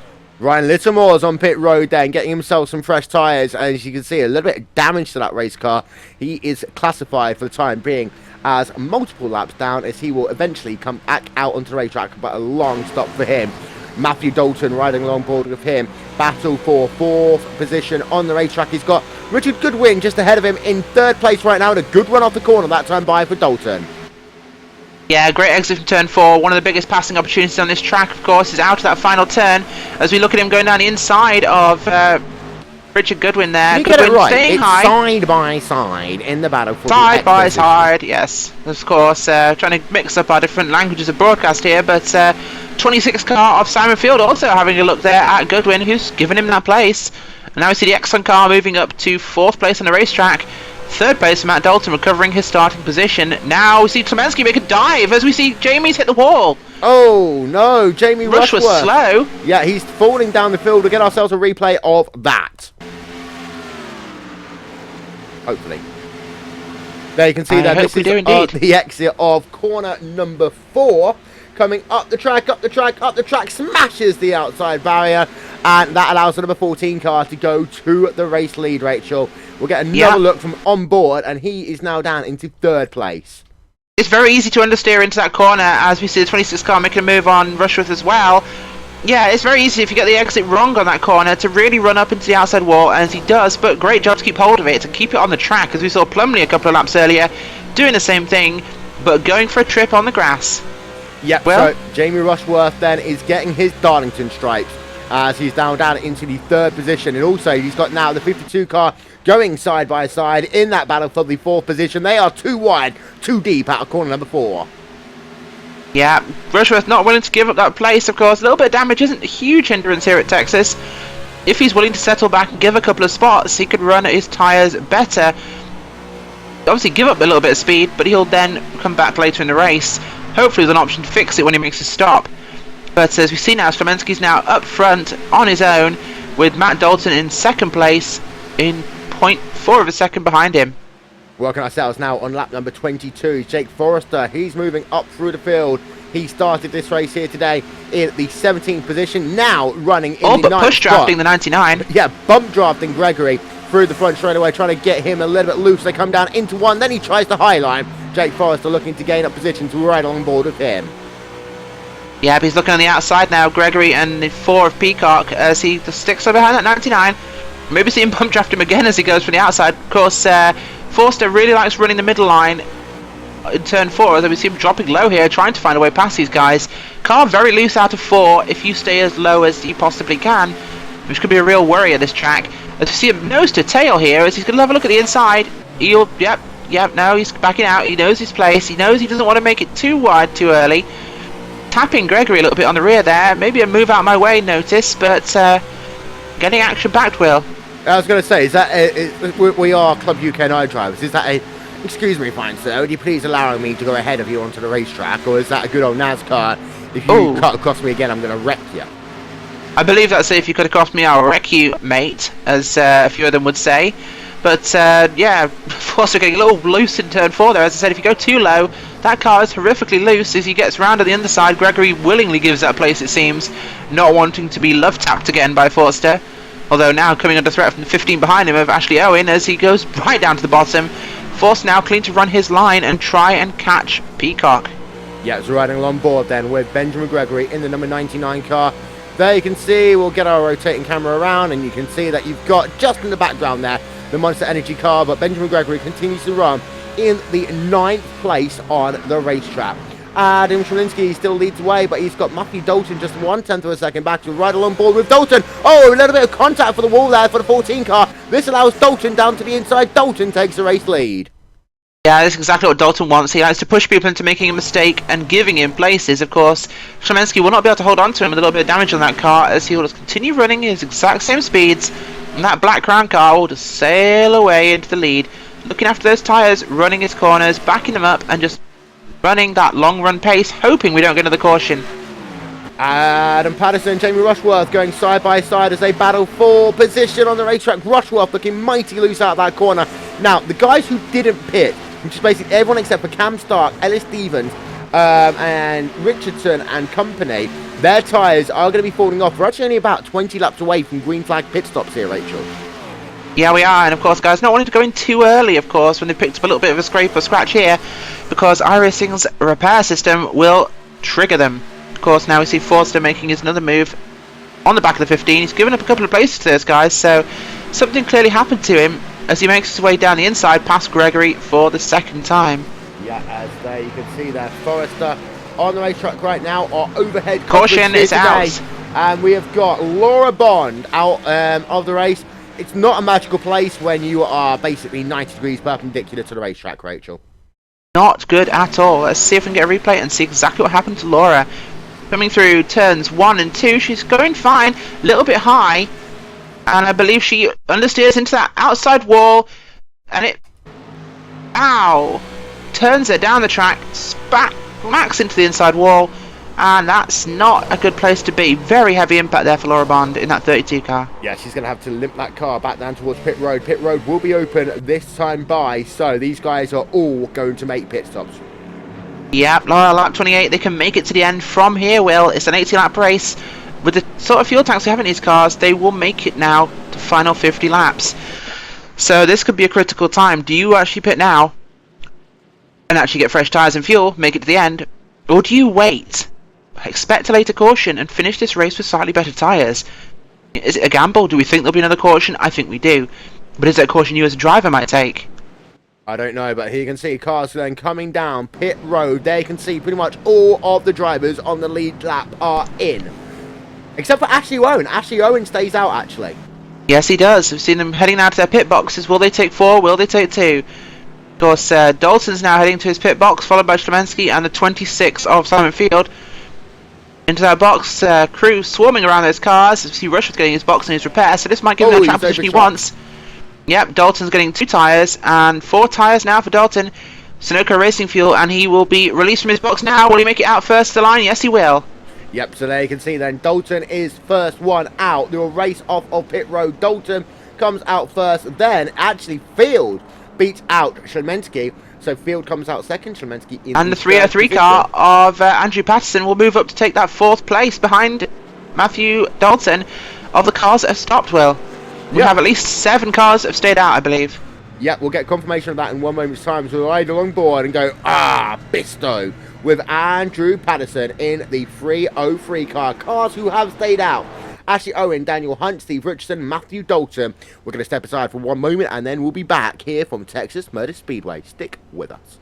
Ryan Littlemore's on pit road then, getting himself some fresh tyres, and as you can see, a little bit of damage to that race car. He is classified for the time being as multiple laps down, as he will eventually come back out onto the racetrack, but a long stop for him. Matthew Dalton riding along board with him. Battle for 4th position on the racetrack. He's got Richard Goodwin just ahead of him in 3rd place right now, and a good run off the corner that time by for Dalton. Yeah, great exit from turn 4. One of the biggest passing opportunities on this track, of course, is out of that final turn as we look at him going down the inside of Richard Goodwin there. You Goodwin get it right. staying It's high. side by side in the battle for side by side, yes. Of course, trying to mix up our different languages of broadcast here, but 26 car of Simon Field also having a look there at Goodwin, who's given him that place. And now we see the Exxon car moving up to 4th place on the racetrack. 3rd place for Matt Dalton recovering his starting position. Now we see Klemensky make a dive as we see Jamie's hit the wall. Oh, no. Jamie Rush was Rushworth. slow. Yeah, he's falling down the field. We'll get ourselves a replay of that. Hopefully. There you can see that this is the exit of corner number 4. Coming up the track, smashes the outside barrier. And that allows the number 14 car to go to the race lead, Rachel. We'll get another look from on board, and he is now down into 3rd place. It's very easy to understeer into that corner, as we see the 26 car making a move on Rushworth as well. Yeah, it's very easy if you get the exit wrong on that corner to really run up into the outside wall, as he does, but great job to keep hold of it, to keep it on the track, as we saw Plumley a couple of laps earlier doing the same thing, but going for a trip on the grass. Yep, well, so Jamie Rushworth then is getting his Darlington stripes, as he's down into the 3rd position, and also he's got now the 52 car going side by side in that battle for the 4th position. They are 2 wide, 2 deep out of corner number 4. Yeah, Rushworth not willing to give up that place, of course. A little bit of damage isn't a huge hindrance here at Texas. If he's willing to settle back and give a couple of spots, he could run his tyres better. Obviously give up a little bit of speed, but he'll then come back later in the race. Hopefully with an option to fix it when he makes a stop. But as we see now, Stromensky's now up front on his own, with Matt Dalton in 2nd place in 0.4 of a second behind him. Working ourselves now on lap number 22. Jake Forrester, he's moving up through the field. He started this race here today in the 17th position, now running in the 9th but push drafting the 99. Yeah, bump drafting Gregory through the front straight away, trying to get him a little bit loose. They come down into 1, then he tries to highline. Jake Forrester looking to gain up positions right on board with him. Yeah, but he's looking on the outside now, Gregory, and the 4 of Peacock, as he sticks over behind that 99. Maybe see him bump draft him again as he goes from the outside. Of course, Forster really likes running the middle line in turn 4, as we see him dropping low here, trying to find a way past these guys. Car very loose out of 4 if you stay as low as you possibly can, which could be a real worry at this track. As we see him nose to tail here, as he's going to have a look at the inside. No, he's backing out. He knows his place. He knows he doesn't want to make it too wide too early. Tapping Gregory a little bit on the rear there. Maybe a move out my way notice, but getting action backed, Will. I was going to say, is that we are Club UK Night drivers? Is that a, excuse me, fine sir, would you please allow me to go ahead of you onto the racetrack, or is that a good old NASCAR? If you cut across me again, I'm going to wreck you. I believe that's if you cut across me, I'll wreck you, mate, as a few of them would say. But yeah, Forster getting a little loose in turn 4 there. As I said, if you go too low, that car is horrifically loose. As he gets round on the underside, Gregory willingly gives that place, it seems, not wanting to be love tapped again by Forster. Although now coming under threat from the 15 behind him of Ashley Owen, as he goes right down to the bottom. Forster now clean to run his line and try and catch Peacock. Yeah, it's riding along board then with Benjamin Gregory in the number 99 car. There you can see, we'll get our rotating camera around, and you can see that you've got just in the background there the Monster Energy car, but Benjamin Gregory continues to run in the 9th place on the racetrack. Adam Shalinsky still leads the way, but he's got Matthew Dalton just 1/10 of a second back to ride along board with Dalton. Oh, a little bit of contact for the wall there for the 14 car. This allows Dalton down to the inside. Dalton takes the race lead. Yeah, that's exactly what Dalton wants. He likes to push people into making a mistake and giving him places, of course. Shalinsky will not be able to hold on to him with a little bit of damage on that car, as he will just continue running his exact same speeds. And that Black Crown car will just sail away into the lead, looking after those tyres, running his corners, backing them up, and just running that long run pace, hoping we don't get another caution. Adam Patterson and Jamie Rushworth going side by side as they battle for position on the racetrack. Rushworth looking mighty loose out of that corner. Now, the guys who didn't pit, which is basically everyone except for Cam Stark, Ellis Stevens, and Richardson and company, their tyres are going to be falling off. We're actually only about 20 laps away from green flag pit stops here, Rachel. Yeah, we are, and of course, guys, not wanting to go in too early, of course, when they picked up a little bit of a scrape or scratch here, because iRacing's repair system will trigger them. Of course, now we see Forster making his another move on the back of the 15. He's given up a couple of places to those guys, so something clearly happened to him as he makes his way down the inside past Gregory for the 2nd time. Yeah, as there you can see that Forrester on the racetrack right now. Our overhead caution is out, and we have got Laura Bond out of the race. It's not a magical place when you are basically 90 degrees perpendicular to the racetrack, Rachel. Not good at all. Let's see if we can get a replay and see exactly what happened to Laura. Coming through turns 1 and 2, she's going fine, a little bit high, and I believe she understeers into that outside wall, and it, ow, turns her down the track, smacks into the inside wall, And that's not a good place to be. Very heavy impact there for Laura Bond in that 32 car. Yeah, she's going to have to limp that car back down towards pit road. Pit road will be open this time by, so these guys are all going to make pit stops. Yep, Laura, lap 28, they can make it to the end from here, Will. It's an 80-lap race. With the sort of fuel tanks we have in these cars, they will make it now to final 50 laps. So this could be a critical time. Do you actually pit now and actually get fresh tyres and fuel, make it to the end? Or do you wait, expect a later caution and finish this race with slightly better tyres? Is it a gamble? Do we think there'll be another caution? I think we do. But is that a caution you as a driver might take? I don't know, but here you can see cars then coming down pit road. There you can see pretty much all of the drivers on the lead lap are in. Except for Ashley Owen. Ashley Owen stays out, actually. Yes, he does. We've seen them heading out to their pit boxes. Will they take 4? Will they take 2? Of course, Dalton's now heading to his pit box, followed by Szymanski and the 26 of Simon Field. Into that box, crew swarming around those cars. See Rushford getting his box and his repair, so this might give him the track position he wants. Yep, Dalton's getting 2 tyres, and 4 tyres now for Dalton. Sunoco Racing Fuel, and he will be released from his box now. Will he make it out first to the line? Yes, he will. Yep, so there you can see then Dalton is first one out. They'll race off of pit road. Dalton comes out first, then actually Field beats out Szymanski. So Field comes out second, Szymanski in and the 303 car of Andrew Patterson will move up to take that 4th place behind Matthew Dalton of the cars that have stopped, Will. We have at least 7 cars that have stayed out, I believe. Yep, we'll get confirmation of that in one moment's time. So we'll ride along board and go, Bisto, with Andrew Patterson in the 303 car. Cars who have stayed out. Ashley Owen, Daniel Hunt, Steve Richardson, Matthew Dalton. We're going to step aside for one moment and then we'll be back here from Texas Motor Speedway. Stick with us.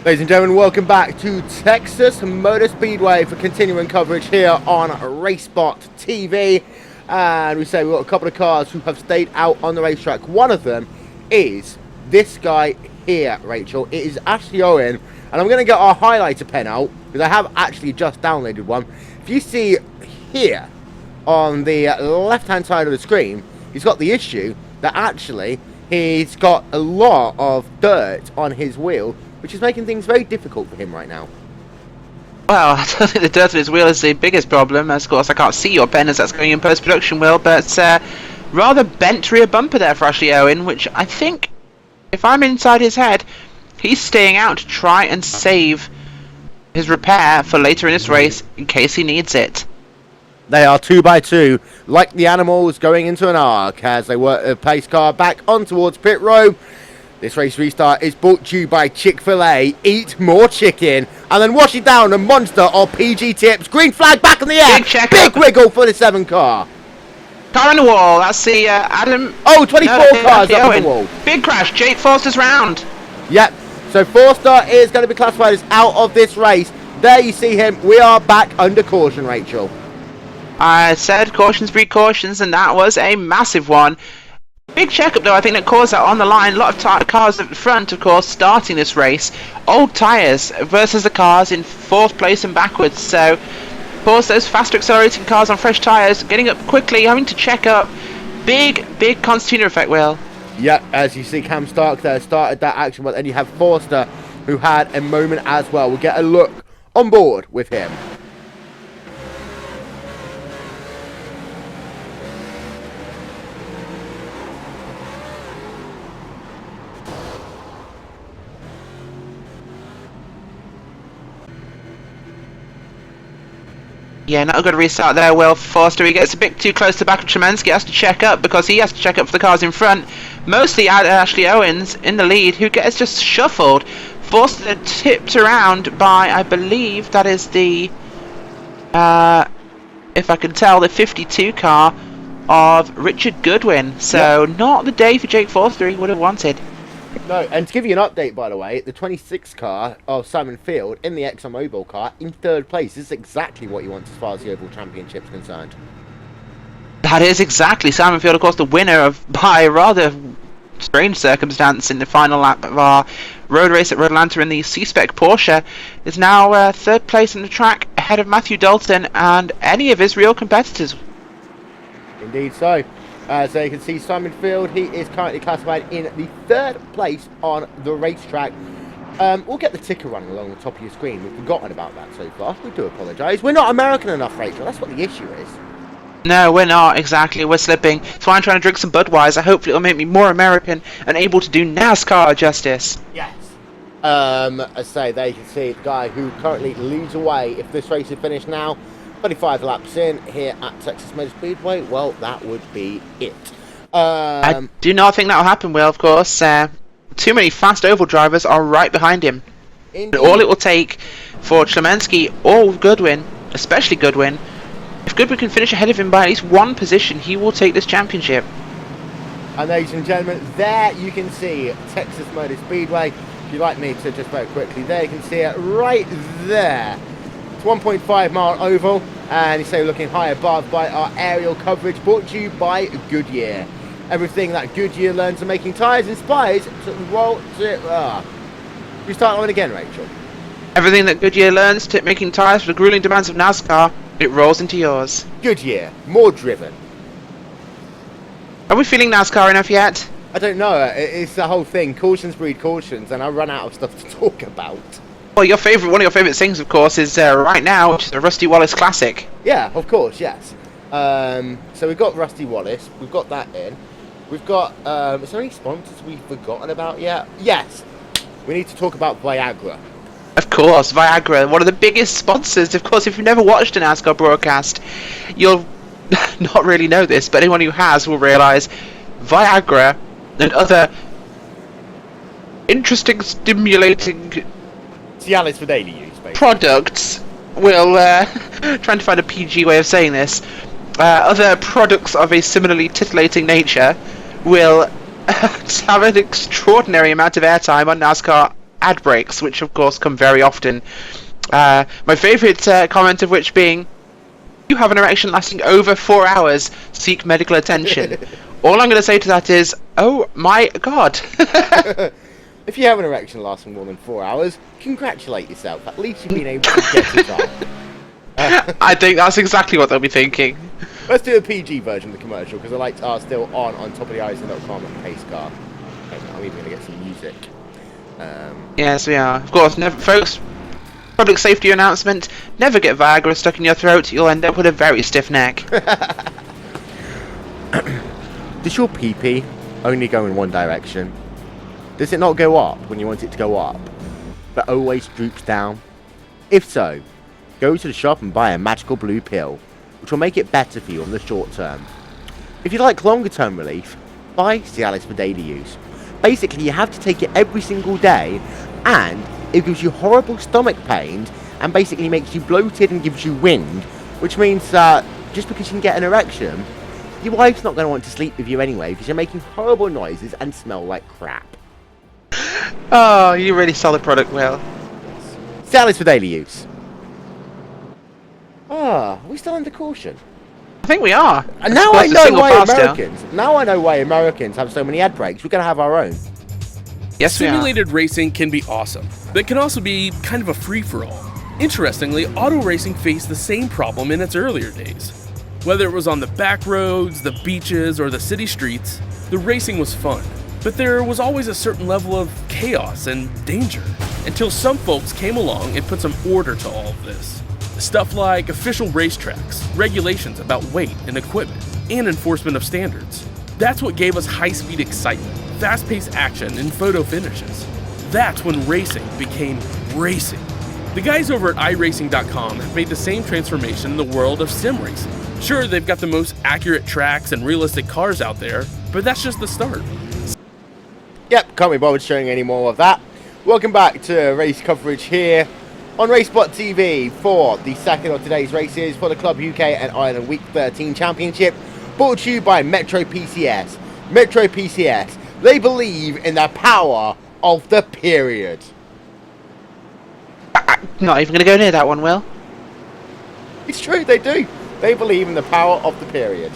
Ladies and gentlemen, welcome back to Texas Motor Speedway for continuing coverage here on RaceSpotTV. And we say we've got a couple of cars who have stayed out on the racetrack. One of them is this guy here, Rachel. It is Ashley Owen. And I'm going to get our highlighter pen out because I have actually just downloaded one. If you see here on the left-hand side of the screen, he's got the issue that actually he's got a lot of dirt on his wheel, which is making things very difficult for him right now. Well, I don't think the dirt on his wheel is the biggest problem. Of course, I can't see your pen as that's going in post-production, Will, but rather bent rear bumper there for Ashley Owen, which I think, if I'm inside his head, he's staying out to try and save his repair for later in this race in case he needs it. They are 2x2, like the animals going into an arc as they work a pace car back on towards pit road. This race restart is brought to you by Chick-fil-A. Eat more chicken and then wash it down a monster of PG tips. Green flag back in the air. Big wiggle for the 7 car. Car on the wall. That's the Adam. Oh, 24 cars up on the wall. Big crash. Jake Foster's round. Yep. So Forster is going to be classified as out of this race. There you see him. We are back under caution, Rachel. I said cautions breed cautions, and that was a massive one. Big checkup though, I think that caused that on the line. A lot of cars at the front, of course, starting this race. Old tyres versus the cars in 4th place and backwards. So, of course, those faster accelerating cars on fresh tyres, getting up quickly, having to check up. Big concertina effect, Will. Yeah, as you see, Cam Stark there started that action, but then you have Forster, who had a moment as well. We'll get a look on board with him. Yeah, not a good restart there, Will. Forster, he gets a bit too close to the back of Tremensky, has to check up because he has to check up for the cars in front. Mostly Ashley Owens in the lead, who gets just shuffled. Forster tipped around by, I believe, that is the, if I can tell, the 52 car of Richard Goodwin. So, not the day for Jake Forster he would have wanted. No, and to give you an update, by the way, the 26 car of Simon Field in the ExxonMobil car in 3rd place. This is exactly what you want as far as the overall championship is concerned. That is exactly. Simon Field, of course, the winner of, by a rather strange circumstance, in the final lap of our road race at Road Atlanta in the C-Spec Porsche, is now 3rd place in the track, ahead of Matthew Dalton and any of his real competitors. Indeed so. So you can see Simon Field, he is currently classified in the 3rd place on the racetrack. We'll get the ticker running along the top of your screen. We've forgotten about that so far. We do apologise. We're not American enough, Rachel. That's what the issue is. No, we're not, exactly. We're slipping. That's why I'm trying to drink some Budweiser. Hopefully it'll make me more American and able to do NASCAR justice. Yes. As I say, there you can see the guy who currently leads away. If this race is finished now, 25 laps in here at Texas Motor Speedway, well, that would be it. I do not think that will happen, Will, of course. Too many fast oval drivers are right behind him. And all it will take for Tremensky or Goodwin, especially Goodwin, if Goodwin can finish ahead of him by at least 1 position, he will take this championship. And ladies and gentlemen, there you can see Texas Motor Speedway. If you'd like me to just very quickly, there you can see it right there. It's 1.5 mile oval, and you say looking high above by our aerial coverage, brought to you by Goodyear. Everything that Goodyear learns of making tyres inspires to roll to... We start on again, Rachel. Everything that Goodyear learns to making tyres for the grueling demands of NASCAR, it rolls into yours. Goodyear, more driven. Are we feeling NASCAR enough yet? I don't know. It's the whole thing. Cautions breed cautions, and I run out of stuff to talk about. Well, one of your favourite things, of course, is right now, which is a Rusty Wallace Classic. Yeah, of course, yes. So we've got Rusty Wallace. We've got that in. We've got... is there any sponsors we've forgotten about yet? Yes. We need to talk about Viagra. Of course, Viagra, one of the biggest sponsors. Of course, if you've never watched a NASCAR broadcast, you'll not really know this, but anyone who has will realise Viagra and other interesting, stimulating Cialis for daily use, basically. Products will, trying to find a PG way of saying this, other products of a similarly titillating nature will have an extraordinary amount of airtime on NASCAR ad breaks, which of course come very often. My favourite comment of which being, you have an erection lasting over 4 hours, seek medical attention. All I'm going to say to that is, oh my god. If you have an erection lasting more than 4 hours, congratulate yourself. At least you've been able to get it on. I think that's exactly what they'll be thinking. Let's do a PG version of the commercial, because the lights are still on top of the Eisen.com and pace car. Okay, I'm even going to get some music. Yes, we are. Of course, folks, public safety announcement, never get Viagra stuck in your throat, you'll end up with a very stiff neck. Does your pee-pee only go in one direction? Does it not go up when you want it to go up, but always droops down? If so, go to the shop and buy a magical blue pill, which will make it better for you on the short term. If you'd like longer term relief, buy Cialis for daily use. Basically, you have to take it every single day, and it gives you horrible stomach pains, and basically makes you bloated and gives you wind, which means that just because you can get an erection, your wife's not going to want to sleep with you anyway, because you're making horrible noises and smell like crap. Oh, you really sell the product well. Sell this for daily use. Ah, are we still under caution? I think we are. And now I know why Americans. Now I know why Americans have so many ad breaks. We're gonna have our own. Yes, we are. Simulated racing can be awesome, but it can also be kind of a free-for-all. Interestingly, auto racing faced the same problem in its earlier days. Whether it was on the back roads, the beaches, or the city streets, the racing was fun. But there was always a certain level of chaos and danger, until some folks came along and put some order to all of this. Stuff like official racetracks, regulations about weight and equipment, and enforcement of standards. That's what gave us high-speed excitement, fast-paced action, and photo finishes. That's when racing became racing. The guys over at iRacing.com have made the same transformation in the world of sim racing. Sure, they've got the most accurate tracks and realistic cars out there, but that's just the start. Yep, can't be bothered showing any more of that. Welcome back to race coverage here on RaceSpotTV for the second of today's races for the Club UK and Ireland Week 13 Championship, brought to you by Metro PCS. Metro PCS, they believe in the power of the period. Not even going to go near that one, Will. It's true, they do. They believe in the power of the period.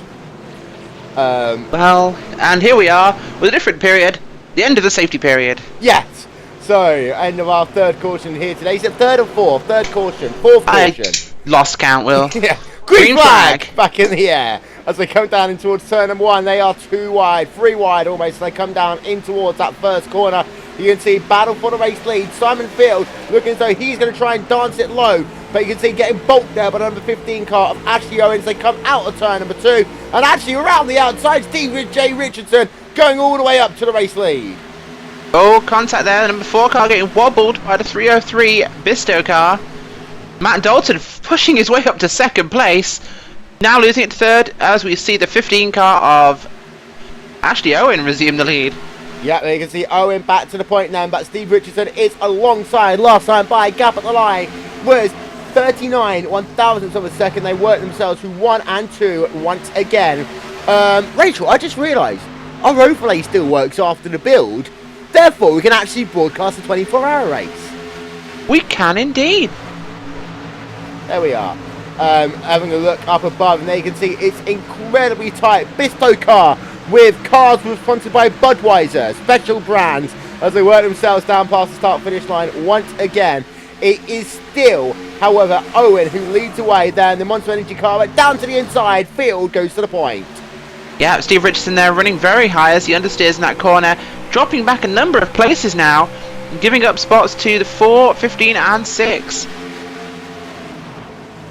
Well, and here we are with a different period. The end of the safety period. Yes. So, end of our third caution here today. Is it third or fourth? Third caution. Fourth caution. I lost count, Will. Yeah. Green flag back in the air as they come down in towards turn number one. They are 2 wide, 3 wide almost. They come down in towards that first corner. You can see battle for the race lead. Simon Field looking as though he's going to try and dance it low. But you can see getting bulked there by the number 15 car of Ashley Owens. They come out of turn number 2. And actually around the outside, Steve J. Richardson going all the way up to the race lead. Oh, contact there. The number 4 car getting wobbled by the 303 Bisto car. Matt Dalton pushing his way up to second place. Now losing it to third as we see the 15 car of Ashley Owen resume the lead. Yeah, you can see Owen back to the point now, but Steve Richardson is alongside. Last time by, gap at the line was 39 1,000ths of a second. They work themselves through 1 and 2 once again. Rachel, I just realised our overlay still works after the build. Therefore, we can actually broadcast a 24-hour race. We can indeed. There we are. Having a look up above, and there you can see it's incredibly tight. Bisto car with cars sponsored by Budweiser, special brands, as they work themselves down past the start-finish line once again. It is still, however, Owen who leads away there, and the Monster Energy car went down to the inside. Field goes to the point. Yeah, Steve Richardson there running very high as he understeers in that corner, dropping back a number of places now, giving up spots to the 4, 15 and 6.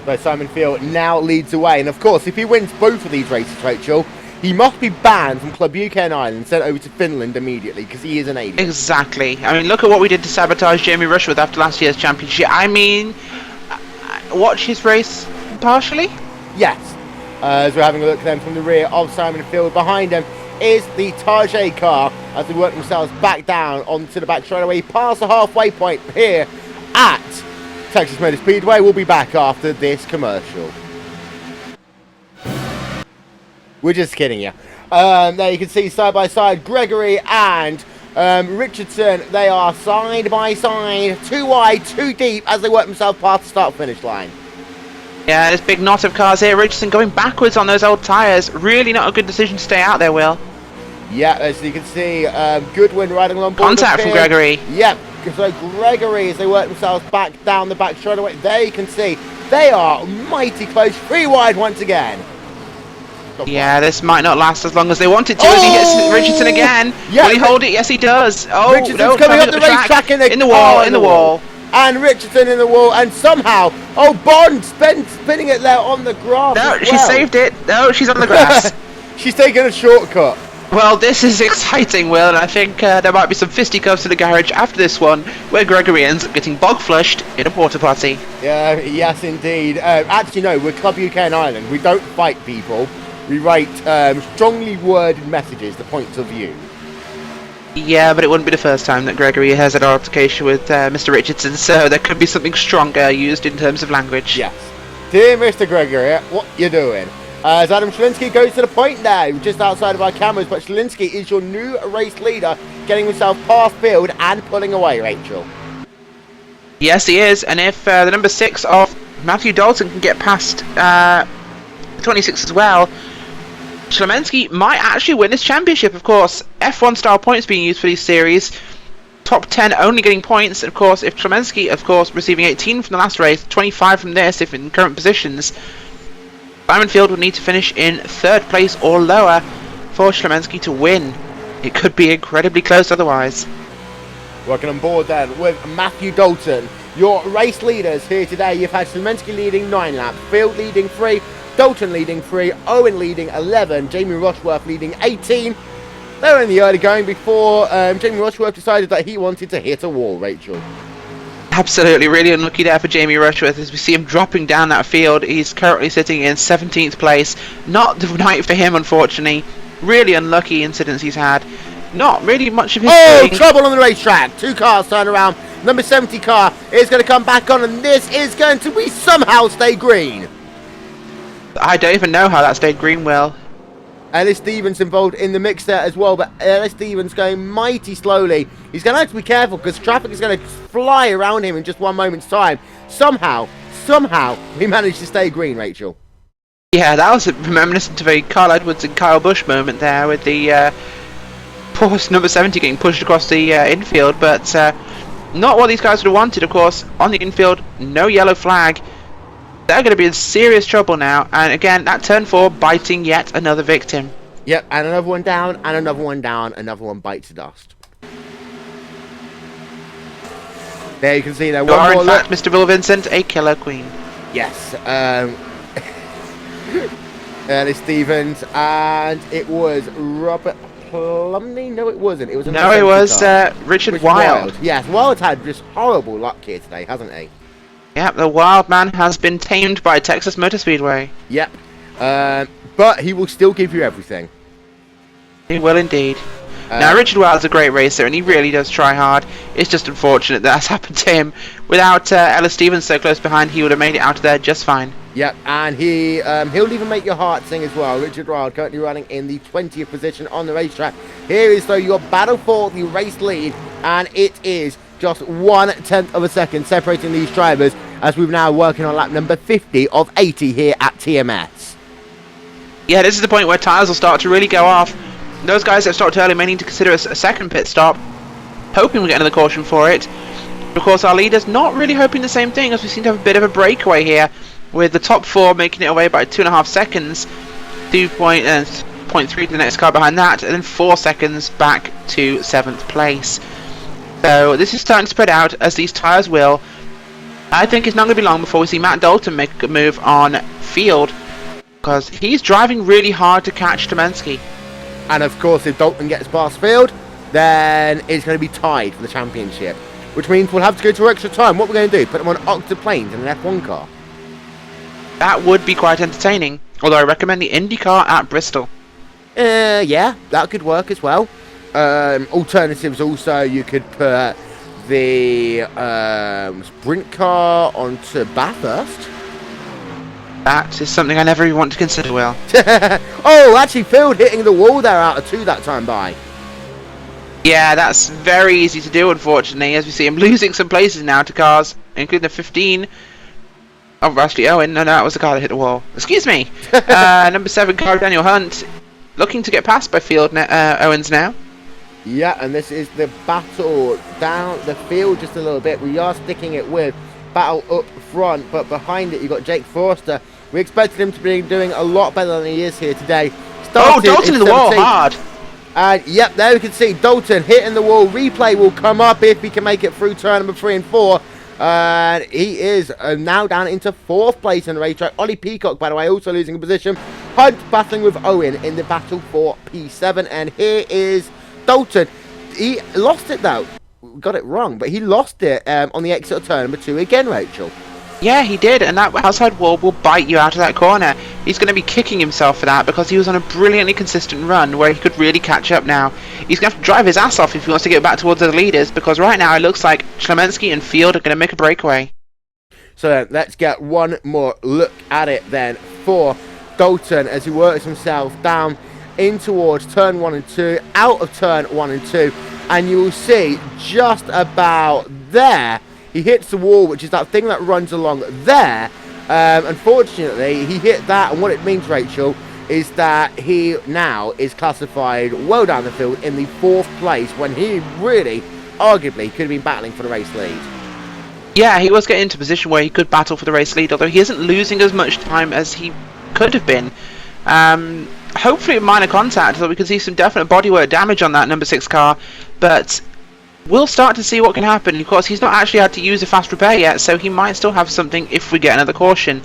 So Simon Field now leads away, and of course if he wins both of these races, Rachel, he must be banned from Club UK and Ireland, sent over to Finland immediately because he is an alien. Exactly. I mean, look at what we did to sabotage Jamie Rushworth after last year's championship. I mean, watch his race partially. Yes. As we're having a look at them from the rear of Simon Field, behind them is the Target car as they work themselves back down onto the back straightaway past the halfway point here at Texas Motor Speedway. We'll be back after this commercial. We're just kidding you. There you can see side by side Gregory and Richardson. They are side by side, 2 wide, 2 deep as they work themselves past the start finish line. Yeah, this big knot of cars here. Richardson going backwards on those old tyres. Really not a good decision to stay out there, Will. Yeah, as you can see, Goodwin riding along board. Contact from Gregory. Yep, so Gregory, as they work themselves back down the back straightaway, there you can see they are mighty close. 3 wide once again. Yeah, this might not last as long as they want it to. As he hits Richardson again. Yeah, will he hold it? Yes, he does. Oh, Richardson's no, coming up the racetrack in the wall. And Richardson in the wall, and somehow, Bond spinning it there on the grass. No, she saved it. No, she's on the grass. She's taking a shortcut. Well, this is exciting, Will, and I think there might be some fisticuffs in the garage after this one, where Gregory ends up getting bog flushed in a porta potty. Yeah, yes, indeed. Actually, no, we're Club UK and Ireland. We don't fight people. We write strongly worded messages, the points of view. Yeah, but it wouldn't be the first time that Gregory has an altercation with Mr. Richardson, so there could be something stronger used in terms of language. Yes. Dear Mr. Gregory, what you doing? As Adam Shalinsky goes to the point now, just outside of our cameras, but Shalinsky is your new race leader, getting himself past field and pulling away, Rachel. Yes, he is. And if the number 6 of Matthew Dalton can get past 26 as well, Ślemiński might actually win this championship. Of course, F1 style points being used for these series. Top 10 only getting points. Of course, if Ślemiński, of course, receiving 18 from the last race, 25 from this, if in current positions, Simon Field would need to finish in 3rd place or lower for Ślemiński to win. It could be incredibly close otherwise. Working on board then with Matthew Dalton. Your race leaders here today. You've had Ślemiński leading 9 laps, Field leading 3, Dalton leading 3, Owen leading 11, Jamie Rushworth leading 18. They were in the early going before Jamie Rushworth decided that he wanted to hit a wall, Rachel. Absolutely, really unlucky there for Jamie Rushworth as we see him dropping down that field. He's currently sitting in 17th place. Not the night for him, unfortunately. Really unlucky incidents he's had. Not really much of his doing. Trouble on the racetrack. 2 cars turn around. Number 70 car is going to come back on, and this is going to be somehow stay green. I don't even know how that stayed green, Will. Ellis Stevens involved in the mix there as well, but Ellis Stevens going mighty slowly. He's going to have to be careful because traffic is going to fly around him in just one moment's time. Somehow, he managed to stay green, Rachel. Yeah, that was reminiscent of a Carl Edwards and Kyle Busch moment there with the poor number 70 getting pushed across the infield, but not what these guys would have wanted, of course. On the infield, no yellow flag. They're going to be in serious trouble now, and again, that turn 4 biting yet another victim. Yep, and another one down, and another one down, another one bites the dust. There you can see there. You are, in fact, Mr. Will Vincent, a killer queen. Yes, Ellis Stevens, and it was Robert Plumley? No, it wasn't. It was Richard Wild. Yes, Wild's had just horrible luck here today, hasn't he? Yep, the Wild man has been tamed by Texas Motor Speedway. Yep, but he will still give you everything. He will indeed. Now, Richard Wild's a great racer, and he really does try hard. It's just unfortunate that's happened to him. Without Ellis Stevens so close behind, he would have made it out of there just fine. Yep, and he'll even make your heart sing as well. Richard Wild currently running in the 20th position on the racetrack. Here is, though, your battle for the race lead, and it is just 1/10 of a second separating these drivers as we're now working on lap number 50 of 80 here at TMS. Yeah, this is the point where tyres will start to really go off. Those guys that stopped early may need to consider a second pit stop, hoping we'll get another caution for it. Of course, our leader's not really hoping the same thing, as we seem to have a bit of a breakaway here, with the top 4 making it away by 2.5 seconds, 2.3 to the next car behind that, and then 4 seconds back to 7th place. So this is starting to spread out, as these tyres will. I think it's not going to be long before we see Matt Dalton make a move on Field, because he's driving really hard to catch Ślemiński. And of course, if Dalton gets past Field, then it's going to be tied for the championship, which means we'll have to go to extra time. What we're going to do, put them on octoplanes in an F1 car. That would be quite entertaining, although I recommend the IndyCar at Bristol. Yeah, that could work as well. Alternatives also, you could put the sprint car onto Bathurst. That is something I never even want to consider, Will. Oh, actually, Field hitting the wall there out of 2 that time by. Yeah, that's very easy to do, unfortunately, as we see him losing some places now to cars, including the 15. Oh, actually, Owen. No, that was the car that hit the wall. Excuse me. Number 7 car, Daniel Hunt, looking to get past by Field Owens now. Yeah, and this is the battle down the field just a little bit. We are sticking it with battle up front, but behind it you've got Jake Forster. We expected him to be doing a lot better than he is here today. Dalton in the wall, hard. And yep, there we can see Dalton hitting the wall. Replay will come up if he can make it through turn number 3 and 4. And he is now down into 4th place in the racetrack. Ollie Peacock, by the way, also losing a position. Hunt battling with Owen in the battle for P7. And here is Dalton. He lost it though. We got it wrong, but he lost it on the exit of turn number 2 again, Rachel. Yeah, he did, and that outside wall will bite you out of that corner. He's going to be kicking himself for that because he was on a brilliantly consistent run where he could really catch up now. He's going to have to drive his ass off if he wants to get back towards the leaders, because right now it looks like Ślemiński and Field are going to make a breakaway. So then, let's get one more look at it then for Dalton as he works himself down in towards turn 1 and 2, out of turn 1 and 2. and you will see just about there, he hits the wall, which is that thing that runs along there. Unfortunately, he hit that, and what it means, Rachel, is that he now is classified well down the field in the 4th place when he really, arguably, could have been battling for the race lead. Yeah, he was getting into a position where he could battle for the race lead, although he isn't losing as much time as he could have been. Hopefully with minor contact, so we can see some definite bodywork damage on that number 6 car, but we'll start to see what can happen. Of course, he's not actually had to use a fast repair yet, so he might still have something if we get another caution.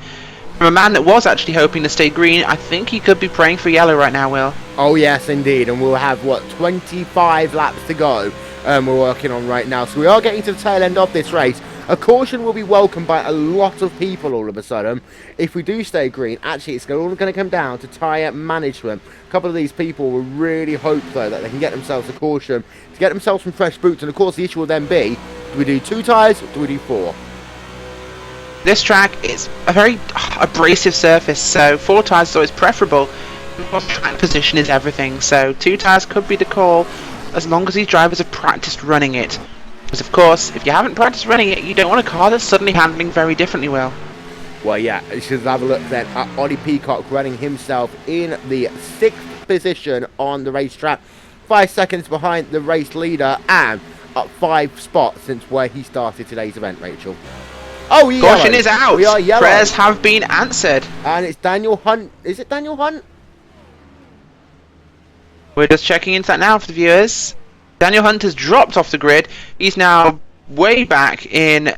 From a man that was actually hoping to stay green, I think he could be praying for yellow right now, Will. Oh yes, indeed, and we'll have, what, 25 laps to go we're working on right now, so we are getting to the tail end of this race. A caution will be welcomed by a lot of people all of a sudden. If we do stay green, actually it's all going to come down to tyre management. A couple of these people will really hope, though, that they can get themselves a caution to get themselves some fresh boots, and of course the issue will then be, do we do 2 tyres or do we do 4? This track is a very abrasive surface, so 4 tyres is always preferable. Track position is everything, so 2 tyres could be the call as long as these drivers have practiced running it. Because of course, if you haven't practiced running it, you don't want a car that's suddenly handling very differently, Will. Well, yeah, let's just have a look then at Ollie Peacock running himself in the 6th position on the racetrack. 5 seconds behind the race leader and up 5 spots since where he started today's event, Rachel. Oh, yellow. Caution is out. We are yellow. Prayers have been answered. And it's Daniel Hunt. Is it Daniel Hunt? We're just checking into that now for the viewers. Daniel Hunt has dropped off the grid. He's now way back in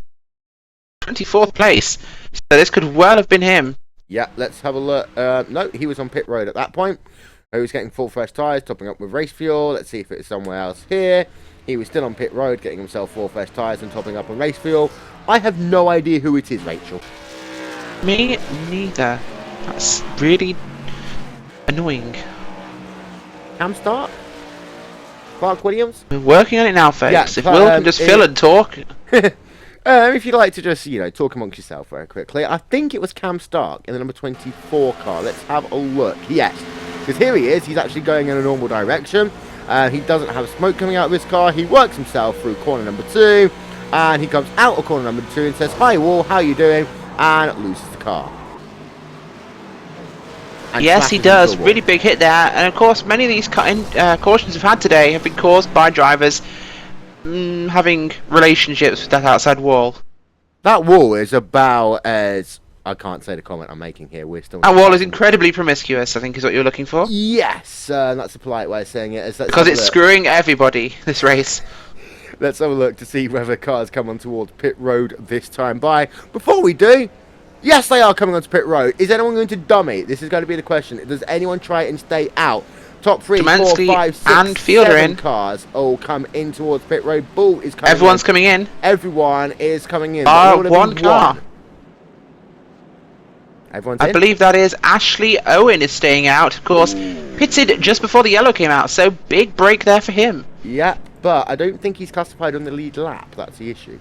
24th place. So this could well have been him. Yeah, let's have a look. No, he was on pit road at that point. He was getting full fresh tyres, topping up with race fuel. Let's see if it's somewhere else here. He was still on pit road, getting himself full fresh tyres and topping up on race fuel. I have no idea who it is, Rachel. Me neither. That's really annoying. Cam Stark? Clark Williams? We're working on it now, folks. Yeah, if Will can just fill and talk. If you'd like to just, talk amongst yourself very quickly. I think it was Cam Stark in the number 24 car. Let's have a look. Yes. Because here he is. He's actually going in a normal direction. He doesn't have smoke coming out of his car. He works himself through corner number 2. And he comes out of corner number 2 and says, "Hi, Wall, how you doing?" And loses the car. And yes, he does. Really big hit there. And of course, many of these cautions we've had today have been caused by drivers having relationships with that outside wall. That wall is about as... I can't say the comment I'm making here. We're still... That wall is incredibly promiscuous, I think is what you're looking for. Yes, that's a polite way of saying it. Because it's screwing everybody, this race. Let's have a look to see whether cars come on towards pit road this time by. Before we do... Yes, they are coming onto pit road. Is anyone going to dummy? This is going to be the question. Does anyone try and stay out? Top 3, 4, 5, 6, and Fielder 7 in. cars all come in towards pit road. Bull is coming Everyone's coming in. Everyone is coming in. One car. Everyone's in? I believe that is Ashley Owen is staying out. Of course, pitted just before the yellow came out. So big break there for him. Yeah, but I don't think he's classified on the lead lap. That's the issue.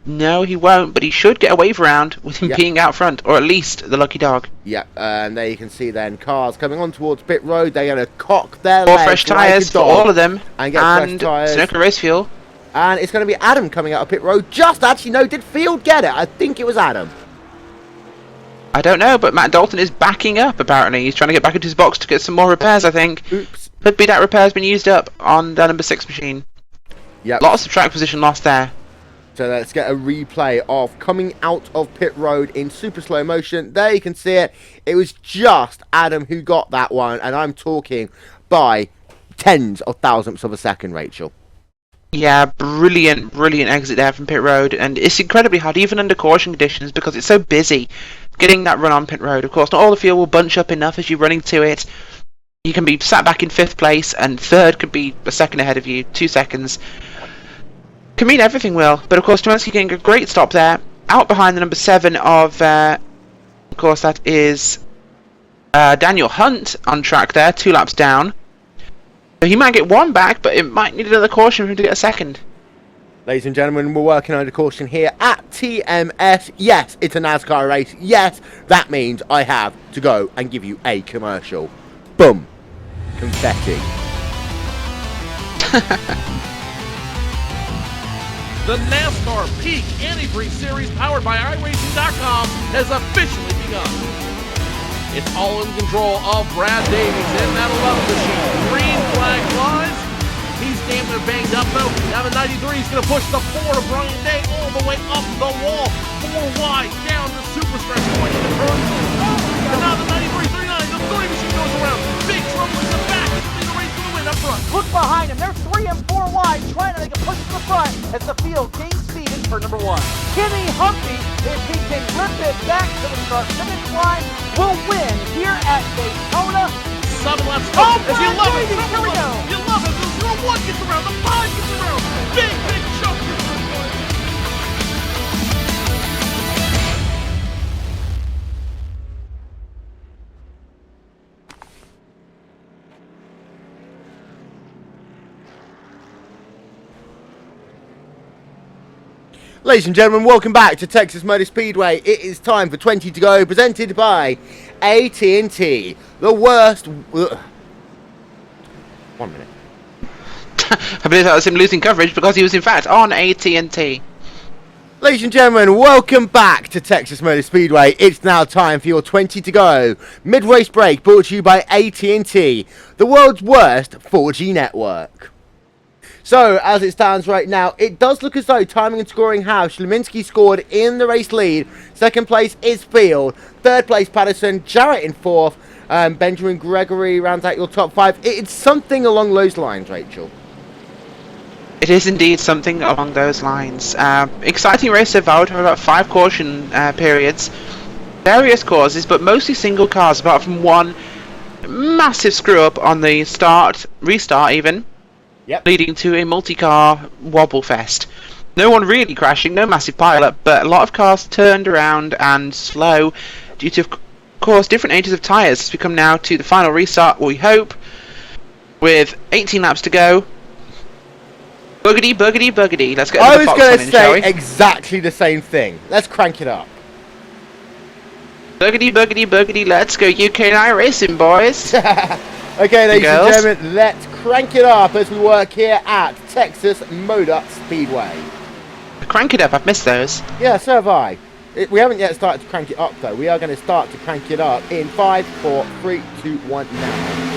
No, he won't, but he should get a wave around with him being out front, or at least the lucky dog. Yeah, and there you can see then cars coming on towards pit road. They're going to cock their Four legs fresh tyres for all of them, and get fresh tyres. Snooker race fuel. And it's going to be Adam coming out of pit road. Did Field get it? I think it was Adam. I don't know, but Matt Dalton is backing up, apparently. He's trying to get back into his box to get some more repairs, I think. Oops. Could be that repair's been used up on the number 6 machine. Yep. Lots of track position lost there. So let's get a replay of coming out of pit road in super slow motion. There you can see it. It was just Adam who got that one, and I'm talking by tens of thousandths of a second, Rachel. Yeah, brilliant exit there from pit road, and it's incredibly hard, even under caution conditions, because it's so busy getting that run on pit road. Of course, not all the fuel will bunch up enough as you're running to it. You can be sat back in 5th place, and 3rd could be a second ahead of you, 2 seconds. Can mean everything, Will. But of course, Tomansky getting a great stop there, out behind the number 7 of course, that is Daniel Hunt on track there, 2 laps down. So he might get 1 back, but it might need another caution for him to get a 2nd. Ladies and gentlemen, we're working on a caution here at TMS. Yes, it's a NASCAR race. Yes, that means I have to go and give you a commercial. Boom. Confetti. The NASCAR Peak Antifreeze Series powered by iRacing.com has officially begun. It's all in control of Brad Davies in that 11 machine. Green flag flies. He's damn near banged up though. Now the 93 is going to push the 4 to Brian Day all the way up the wall. 4 wide down the super stretch point in the turn. And now the 93-39, the 3 machine goes around. Big trouble in the back. The race to the win up front. Look behind him. They're 3 and 4 wide, trying to make a push to the front as the field gains speed in turn number 1. Kimmy Humphrey, if he can rip it back to the start-finish line, will win here at Daytona. 7 laps to go. Oh, As you love it. here we go. You love it. The 1 gets around. The 5 gets around. Big choke. Ladies and gentlemen, welcome back to Texas Motor Speedway. It is time for 20 to go, presented by AT&T. The worst... 1 minute. I believe that was him losing coverage because he was in fact on AT&T. Ladies and gentlemen, welcome back to Texas Motor Speedway. It's now time for your 20 to go. Mid-race break brought to you by AT&T, the world's worst 4G network. So, as it stands right now, it does look as though timing and scoring have. Schleminski scored in the race lead. Second place is Field. Third place, Patterson. Jarrett in fourth. Benjamin Gregory rounds out your top 5. It's something along those lines, Rachel. It is indeed something along those lines. Exciting race so far. We've had about 5 caution periods. Various causes, but mostly single cars, apart from one massive screw-up on the restart even. Yep. Leading to a multi-car wobble fest. No one really crashing, no massive pileup, but a lot of cars turned around and slow due to, of course, different ages of tyres as we come now to the final restart, we hope, with 18 laps to go. Boogity, boogity, boogity. Let's get I the was Fox going on to in, shall say we? exactly the same thing. Let's crank it up. Boogity, boogity, boogity. Let's go UK and I racing, boys. Okay, ladies and Girls. gentlemen, let's crank it up as we work here at Texas Motor Speedway. Crank it up, I've missed those. Yeah, so have I. We haven't yet started to crank it up, though. We are going to start to crank it up in 5, 4, 3, 2, 1 now.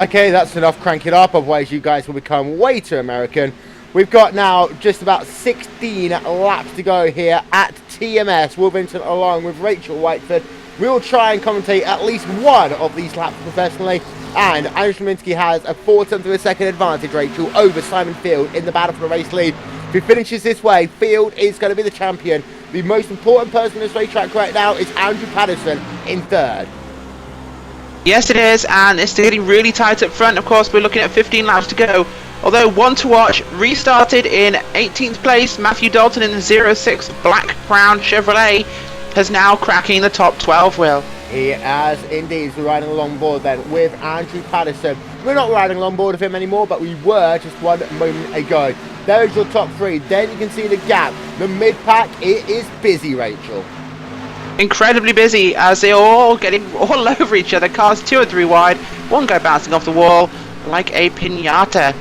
Okay, that's enough. Crank it up, otherwise you guys will become way too American. We've got now just about 16 laps to go here at TMS. Wolverhampton along with Rachel Whiteford. We'll try and commentate at least one of these laps professionally. And Andrew Schleminski has a 4/10 of a second advantage, Rachel, over Simon Field in the battle for the race lead. If he finishes this way, Field is going to be the champion. The most important person in this racetrack right now is Andrew Patterson in third. Yes, it is, and it's getting really tight up front. Of course, we're looking at 15 laps to go. Although one to watch, restarted in 18th place, Matthew Dalton in the 06 Black Crown Chevrolet has now cracking the top 12, Will. He has indeed. We're riding along board then with Andrew Patterson. We're not riding along board with him anymore, but we were just one moment ago. There's your top 3. Then you can see the gap. The mid-pack, it is busy, Rachel. Incredibly busy as they're all getting all over each other. Cars 2 and 3 wide. One guy bouncing off the wall like a pinata.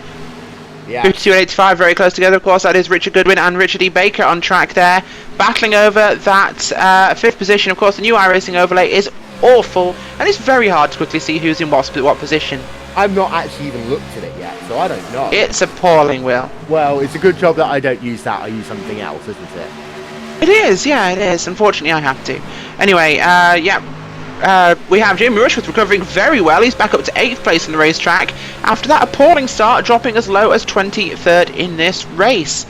Yeah. 52 and 85 very close together. Of course, that is Richard Goodwin and Richard E. Baker on track there. Battling over that 5th position. Of course, the new iRacing overlay is awful. And it's very hard to quickly see who's in what position. I've not actually even looked at it yet, so I don't know. It's appalling, Will. Well, it's a good job that I don't use that. I use something else, isn't it? It is, yeah, it is. Unfortunately, I have to. Anyway, we have Jamie Rushworth recovering very well. He's back up to 8th place in the racetrack after that appalling start, dropping as low as 23rd in this race.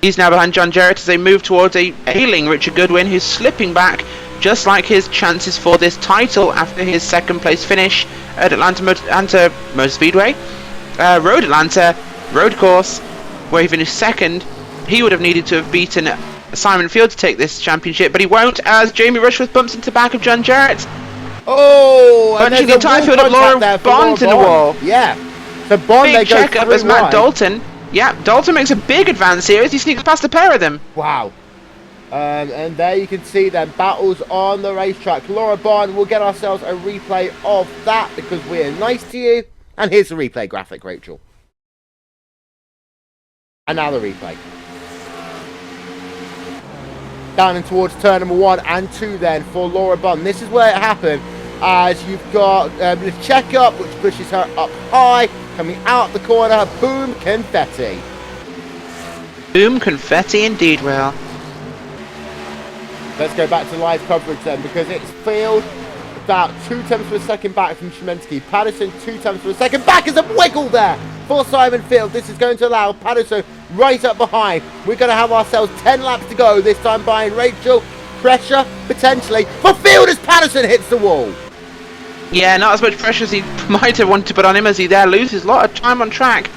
He's now behind John Jarrett as they move towards a ailing Richard Goodwin, who's slipping back, just like his chances for this title after his 2nd place finish at Atlanta Motor Speedway. Road Atlanta road course, where he finished second. He would have needed to have beaten Simon Field to take this championship, but he won't, as Jamie Rushworth bumps into the back of John Jarrett. Oh, and punching the there's a entire wall field of contact Laura there for Bond in the Laura wall. Bond. Yeah. So Bond, they Big go check up as through Matt wide. Dalton. Yeah, Dalton makes a big advance here as he sneaks past the pair of them. Wow. And there you can see them battles on the racetrack. Laura Bond, we'll get ourselves a replay of that because we're nice to you. And here's the replay graphic, Rachel. And now the replay. Down and towards turn number 1 and 2 then for Laura Bond. This is where it happened, as you've got the check up, which pushes her up high, coming out the corner, boom, confetti. Boom, confetti indeed, Will. Let's go back to live coverage then, because it's Field about 2 tenths of a second back from Shemensky. Patterson 2 tenths of a second back as a wiggle there for Simon Field. This is going to allow Patterson right up behind. We're going to have ourselves 10 laps to go, this time behind Rachel. Pressure, potentially, for Field as Patterson hits the wall. Yeah, not as much pressure as he might have wanted to put on him, as he there loses a lot of time on track.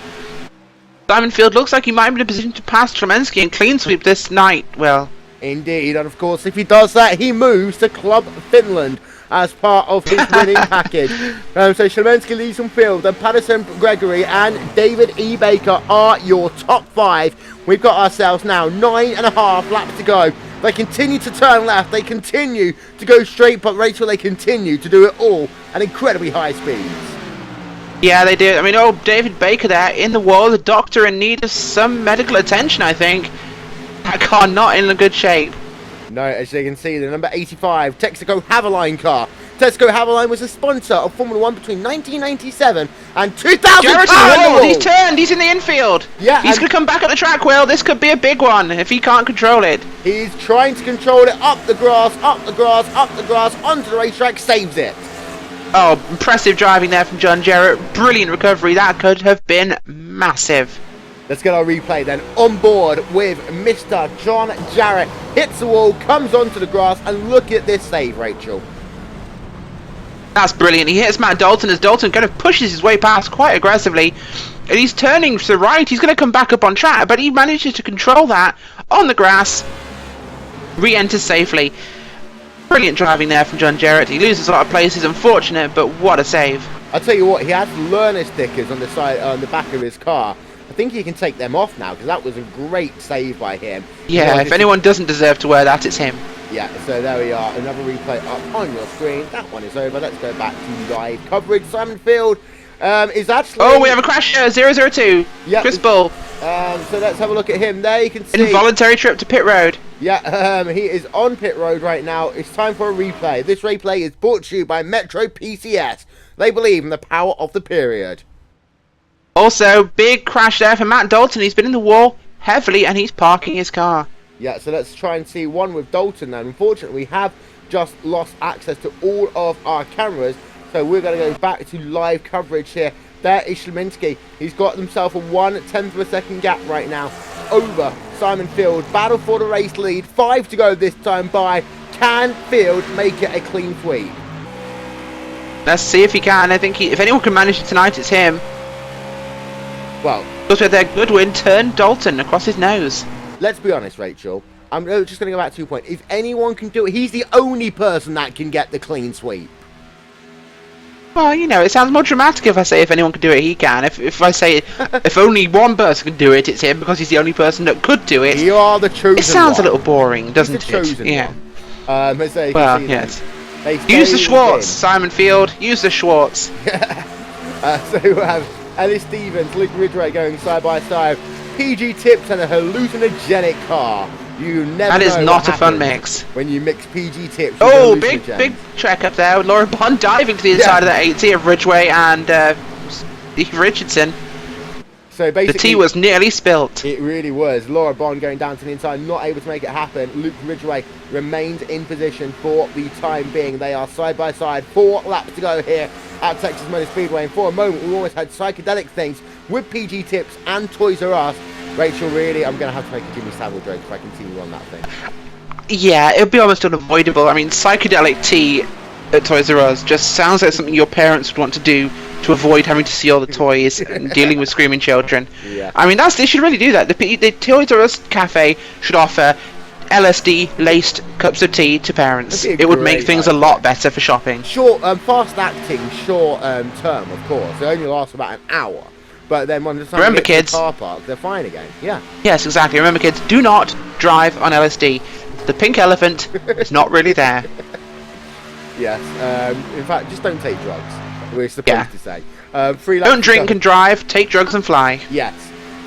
Simon Field looks like he might be in a position to pass Tremensky and clean sweep this night, Will. Indeed, and of course, if he does that, he moves to Club Finland as part of his winning package. So Shlemensky leads from Field, and Patterson, Gregory, and David E. Baker are your top 5. We've got ourselves now 9.5 laps to go. They continue to turn left, they continue to go straight, but Rachel, they continue to do it all at incredibly high speeds. Yeah, they do. I mean, oh, David Baker there in the wall, the doctor in need of some medical attention, I think. That car not in a good shape. No, as you can see, the number 85 Texaco Haveline car. Texaco Haveline was a sponsor of Formula 1 between 1997 and 2000. Jarrett's in the wall. He's turned. He's in the infield. Yeah, he's going to come back up the track, Will. This could be a big one if he can't control it. He's trying to control it up the grass, up the grass, up the grass, onto the racetrack, saves it. Oh, impressive driving there from John Jarrett. Brilliant recovery. That could have been massive. Let's get our replay then. On board with Mr. John Jarrett. Hits the wall, comes onto the grass, and look at this save, Rachel. That's brilliant. He hits Matt Dalton as Dalton kind of pushes his way past quite aggressively. And he's turning to the right. He's going to come back up on track, but he manages to control that on the grass. Re-enters safely. Brilliant driving there from John Jarrett. He loses a lot of places, unfortunate, but what a save. I'll tell you what, he has learner stickers on the side, on the back of his car. I think he can take them off now, because that was a great save by him. Yeah, if anyone doesn't deserve to wear that, it's him. Yeah, so there we are. Another replay up on your screen. That one is over. Let's go back to live coverage. Simon Field is actually... Oh, we have a crash here, 002. Yeah, Chris Bull. So let's have a look at him. There you can see... Involuntary trip to pit road. Yeah, he is on pit road right now. It's time for a replay. This replay is brought to you by Metro PCS. They believe in the power of the period. Also, big crash there for Matt Dalton. He's been in the wall heavily and he's parking his car. Yeah, so let's try and see one with Dalton now. Unfortunately, we have just lost access to all of our cameras, so we're going to go back to live coverage here. There is Shleminski. He's got himself a 1/10 of a second gap right now over Simon Field. Battle for the race lead. 5 to go this time by. Can Field make it a clean sweep? Let's see if he can. I think if anyone can manage it tonight, it's him. Well, because with their Goodwin turned Dalton across his nose. Let's be honest, Rachel. I'm just going to go back to your point. If anyone can do it, he's the only person that can get the clean sweep. Well, you know, it sounds more dramatic if I say if anyone can do it, he can. If I say if only one person can do it, it's him because he's the only person that could do it. You are the chosen one. It sounds a little boring, doesn't it? Chosen yeah. One. Well, yes. Use the Schwartz, Simon Field. Use the Schwartz. So we have Ellis Stevens, Luke Ridgway going side by side. PG Tips and a hallucinogenic car. You never That is know not what a fun happens mix. when you mix PG Tips with Oh, big hallucinogens. track up there with Laura Bond diving to the inside of that 80 of Ridgway and Steve Richardson. So basically, the tea was nearly spilt. It really was. Laura Bond going down to the inside, not able to make it happen. Luke Ridgway remains in position for the time being. They are side by side. 4 laps to go here at Texas Motor Speedway. And for a moment, we almost had psychedelic things with PG Tips and Toys R Us. Rachel, really, I'm going to have to make a Jimmy Savile joke if I continue on that thing. Yeah, it would be almost unavoidable. I mean, psychedelic tea at Toys R Us just sounds like something your parents would want to do to avoid having to see all the toys and dealing with screaming children. Yeah. I mean, they should really do that. The Toys R Us cafe should offer LSD-laced cups of tea to parents. That'd be a It would make great things a idea. lot better for shopping. Fast acting, short term, of course. They only last about an hour. But then when the time Remember, they get to kids. the car park, they're fine again. Yeah. Yes, exactly. Remember, kids, do not drive on LSD. The pink elephant is not really there. Yes. In fact, just don't take drugs. We're supposed Yeah. to say. 3 laps Don't to drink go. and drive, take drugs and fly. Yes.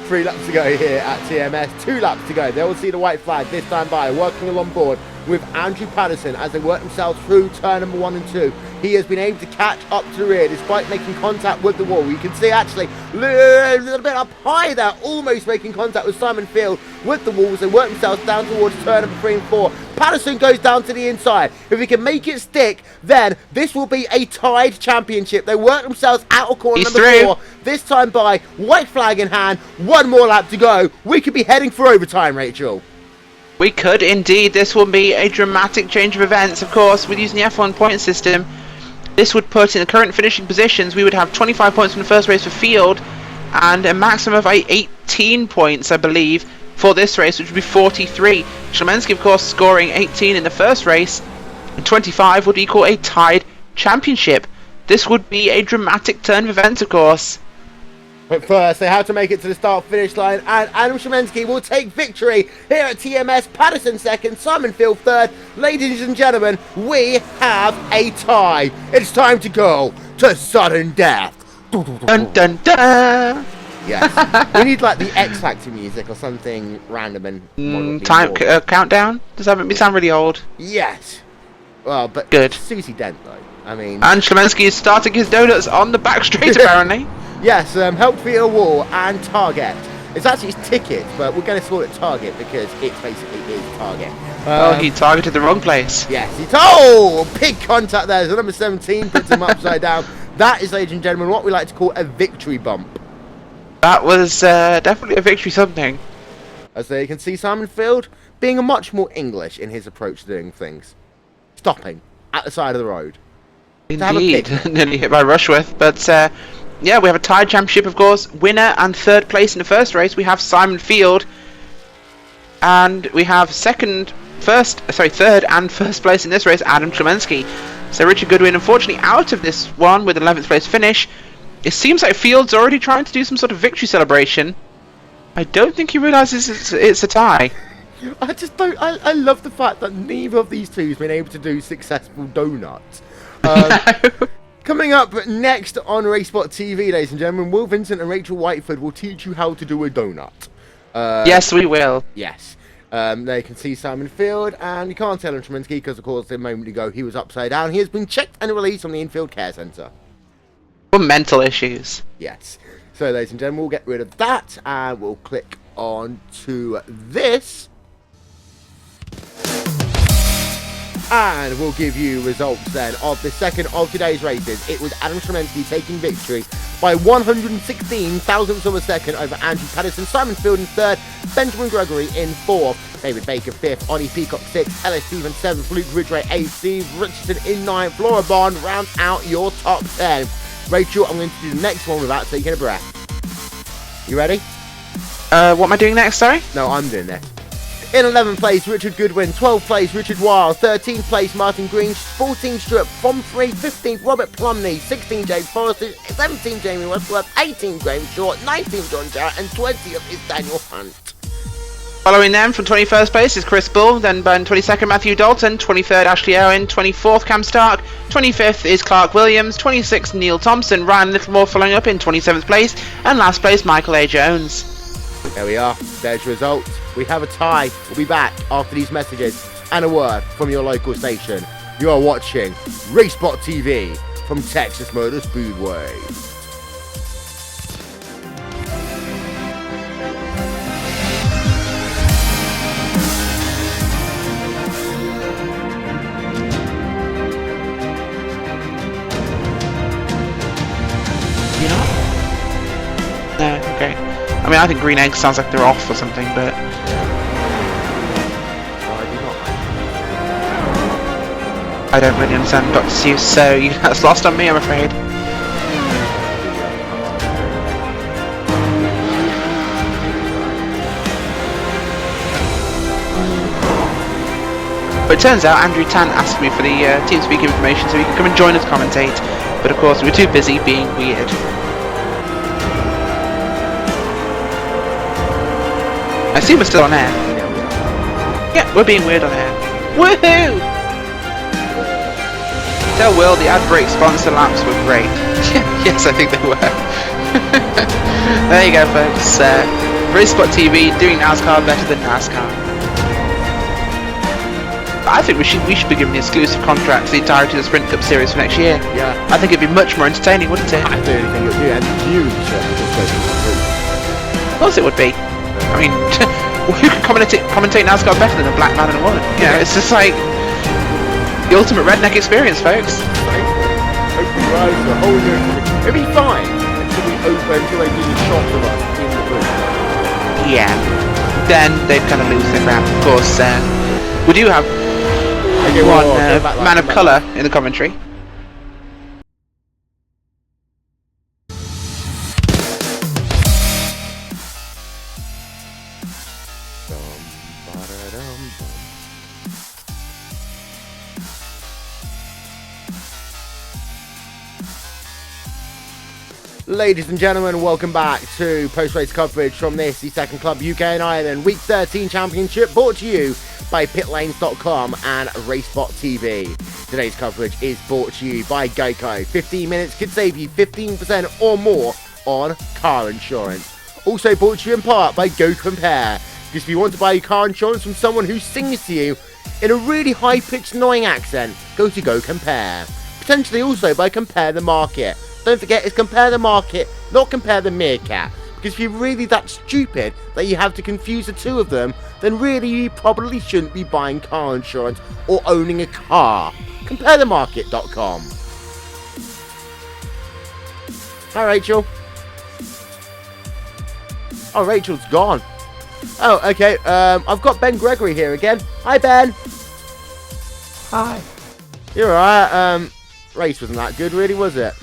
3 laps to go here at TMS. 2 laps to go. They will see the white flag this time by working along board with Andrew Patterson as they work themselves through turn number 1 and 2. He has been able to catch up to the rear despite making contact with the wall. You can see actually a little bit up high there, almost making contact with Simon Field with the walls. They work themselves down towards turn number 3 and 4. Patterson goes down to the inside. If he can make it stick, then this will be a tied championship. They work themselves out of corner He's number through. 4. This time by white flag in hand. 1 more lap to go. We could be heading for overtime, Rachel. We could indeed. This will be a dramatic change of events, of course, with using the F1 point system. This would put in the current finishing positions, we would have 25 points from the first race for Field and a maximum of 18 points, I believe, for this race, which would be 43. Szymensky, of course, scoring 18 in the first race, and 25 would equal a tied championship. This would be a dramatic turn of events, of course. But first, they have to make it to the start-finish line, and Adam Szymensky will take victory here at TMS. Patterson second, Simon Field third. Ladies and gentlemen, we have a tie. It's time to go to sudden death. Dun dun dun! Yes, we need like the X Factor music or something random and Countdown? Does that make me sound really old? Yes. Well, but Good. Susie Dent though. I mean, And Szymensky is starting his donuts on the back straight, apparently. yes, helped beat a wall and target. It's actually his ticket, but we're going to call it target because it basically is target. Oh, he targeted the wrong place. Yes, big contact there. So number 17 puts him upside down. That is, ladies and gentlemen, what we like to call a victory bump. That was definitely a victory something. As you can see, Simon Field being a much more English in his approach to doing things. Stopping at the side of the road. have a Indeed, pick. nearly hit by Rushworth, but yeah, we have a tied championship, of course. Winner and third place in the first race, we have Simon Field, and we have third and first place in this race, Adam Szymensky. So Richard Goodwin, unfortunately, out of this one with an 11th place finish. It seems like Field's already trying to do some sort of victory celebration. I don't think he realises it's a tie. I just don't. I love the fact that neither of these two has been able to do successful donuts. Coming up next on RaceSpotTV, ladies and gentlemen, Will Vincent and Rachel Whiteford will teach you how to do a donut. Yes, we will. Yes. There you can see Simon Field, and you can't tell him Tremansky because, of course, a moment ago he was upside down. He has been checked and released from the infield care centre. For mental issues. Yes. So, ladies and gentlemen, we'll get rid of that, and we'll click on to this. And we'll give you results then of the second of today's races. It was Adam Szymensky taking victory by 116 thousandths of a second over Andrew Patterson. Simon Field in third, Benjamin Gregory in fourth, David Baker fifth, Ollie Peacock sixth, Ellis Stevens seventh, Luke Ridgway eighth, Steve Richardson in ninth, Laura Bond round out your top 10. Rachel, I'm going to do the next one without taking a breath. You ready? What am I doing next, sorry? No, I'm doing this. In 11th place, Richard Goodwin. 12th place, Richard Wild. 13th place, Martin Green. 14th, Stuart Pomfrey. 15th, Robert Plumney. 16th, James Forrester. 17th, Jamie Westworth. 18th, Graham Short. 19th, John Jarrett. And 20th is Daniel Hunt. Following them from 21st place is Chris Bull, then by 22nd Matthew Dalton, 23rd Ashley Owen, 24th Cam Stark, 25th is Clark Williams, 26th Neil Thompson, Ryan Littlemore following up in 27th place, and last place Michael A. Jones. There we are. There's your results. We have a tie. We'll be back after these messages and a word from your local station. You are watching RaceSpotTV from Texas Motor Speedway. You know? No, okay. I mean, I think green eggs sounds like they're off or something, but... I do not I don't really understand Dr. Seuss, so that's lost on me, I'm afraid. But it turns out Andrew Tan asked me for the TeamSpeak information so he could come and join us commentate, but of course we were too busy being weird. I assume we're still on air. Yeah, we're being weird on air. Woohoo! Tell Will the ad break sponsor laps were great. Yes, I think they were. There you go, folks. RaceSpotTV doing NASCAR better than NASCAR. I think we should be given the exclusive contract for the entirety of the Sprint Cup Series for next year. Yeah. I think it'd be much more entertaining, wouldn't it? I really think it would be, and huge. Of course it would be. I mean, who can commentate NASCAR better than a black man and a woman? You know, it's just like the ultimate redneck experience, folks. Open your eyes to a whole new. It'll be fine until they do the shot of us in the booth. Yeah. Then they'd kind of lose their crap. Of course, we do have one man of colour in the commentary. Ladies and gentlemen, welcome back to post-race coverage from this, the Second Club UK and Ireland Week 13 Championship, brought to you by pitlanes.com and RaceSpotTV. Today's coverage is brought to you by Geico. 15 minutes could save you 15% or more on car insurance. Also brought to you in part by Go Compare. Because if you want to buy your car insurance from someone who sings to you in a really high-pitched, annoying accent, go to Go Compare. Potentially also by Compare the Market. Don't forget, it's Compare the Market, not Compare the Meerkat. Because if you're really that stupid that you have to confuse the two of them, then really you probably shouldn't be buying car insurance or owning a car. CompareTheMarket.com. Hi, Rachel. Oh, Rachel's gone. Oh, okay. I've got Ben Gregory here again. Hi, Ben. Hi. You're alright. Race wasn't that good, really, was it?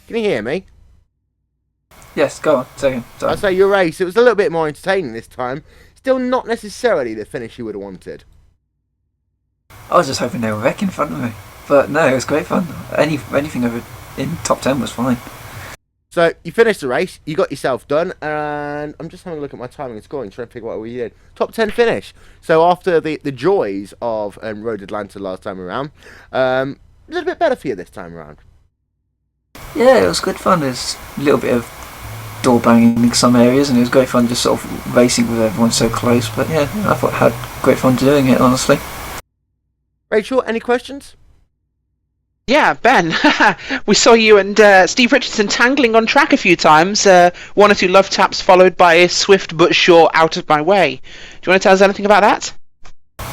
Can you hear me? Yes, go on. Second. I'll say your race. It was a little bit more entertaining this time. Still not necessarily the finish you would have wanted. I was just hoping they were wreck in front of me. But no, it was great fun. Anything over in top 10 was fine. So, you finished the race, you got yourself done, and I'm just having a look at my timing and scoring, trying to figure out what we did. Top 10 finish. So, after the joys of Road Atlanta last time around, a little bit better for you this time around. Yeah, it was good fun. There's a little bit of door banging in some areas, and it was great fun just sort of racing with everyone so close. But yeah, I thought I had great fun doing it, honestly. Rachel, any questions? Yeah, Ben, we saw you and Steve Richardson tangling on track a few times. One or two love taps followed by a swift but sure out of my way. Do you want to tell us anything about that?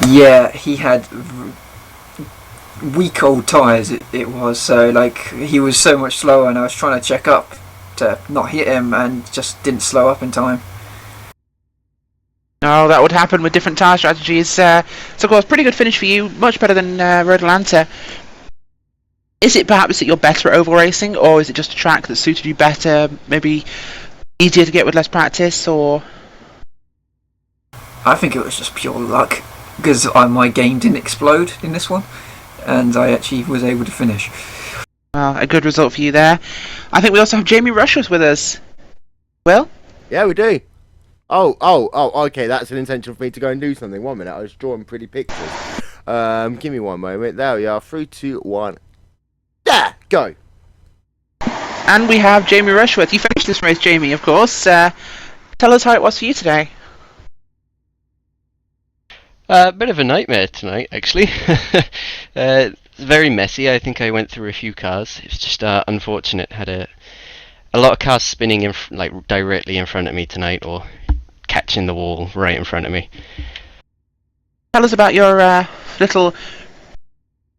Yeah, he had weak old tyres, it was. So, like, he was so much slower, and I was trying to check up to not hit him and just didn't slow up in time. Oh, that would happen with different tyre strategies. So, of course, pretty good finish for you. Much better than Road Atlanta. Is it perhaps that you're better at oval racing, or is it just a track that suited you better, maybe easier to get with less practice, or...? I think it was just pure luck, because my game didn't explode in this one, and I actually was able to finish. Well, a good result for you there. I think we also have Jamie Rushworth with us. Will? Yeah, we do. Oh, okay, that's an intention for me to go and do something. 1 minute, I was drawing pretty pictures. Give me one moment. There we are, 3, 2, 1. There, go. And we have Jamie Rushworth. You finished this race, Jamie, of course. Tell us how it was for you today. Bit of a nightmare tonight, actually. Very messy. I think I went through a few cars. It's just unfortunate. Had a lot of cars spinning like directly in front of me tonight, or catching the wall right in front of me. Tell us about your little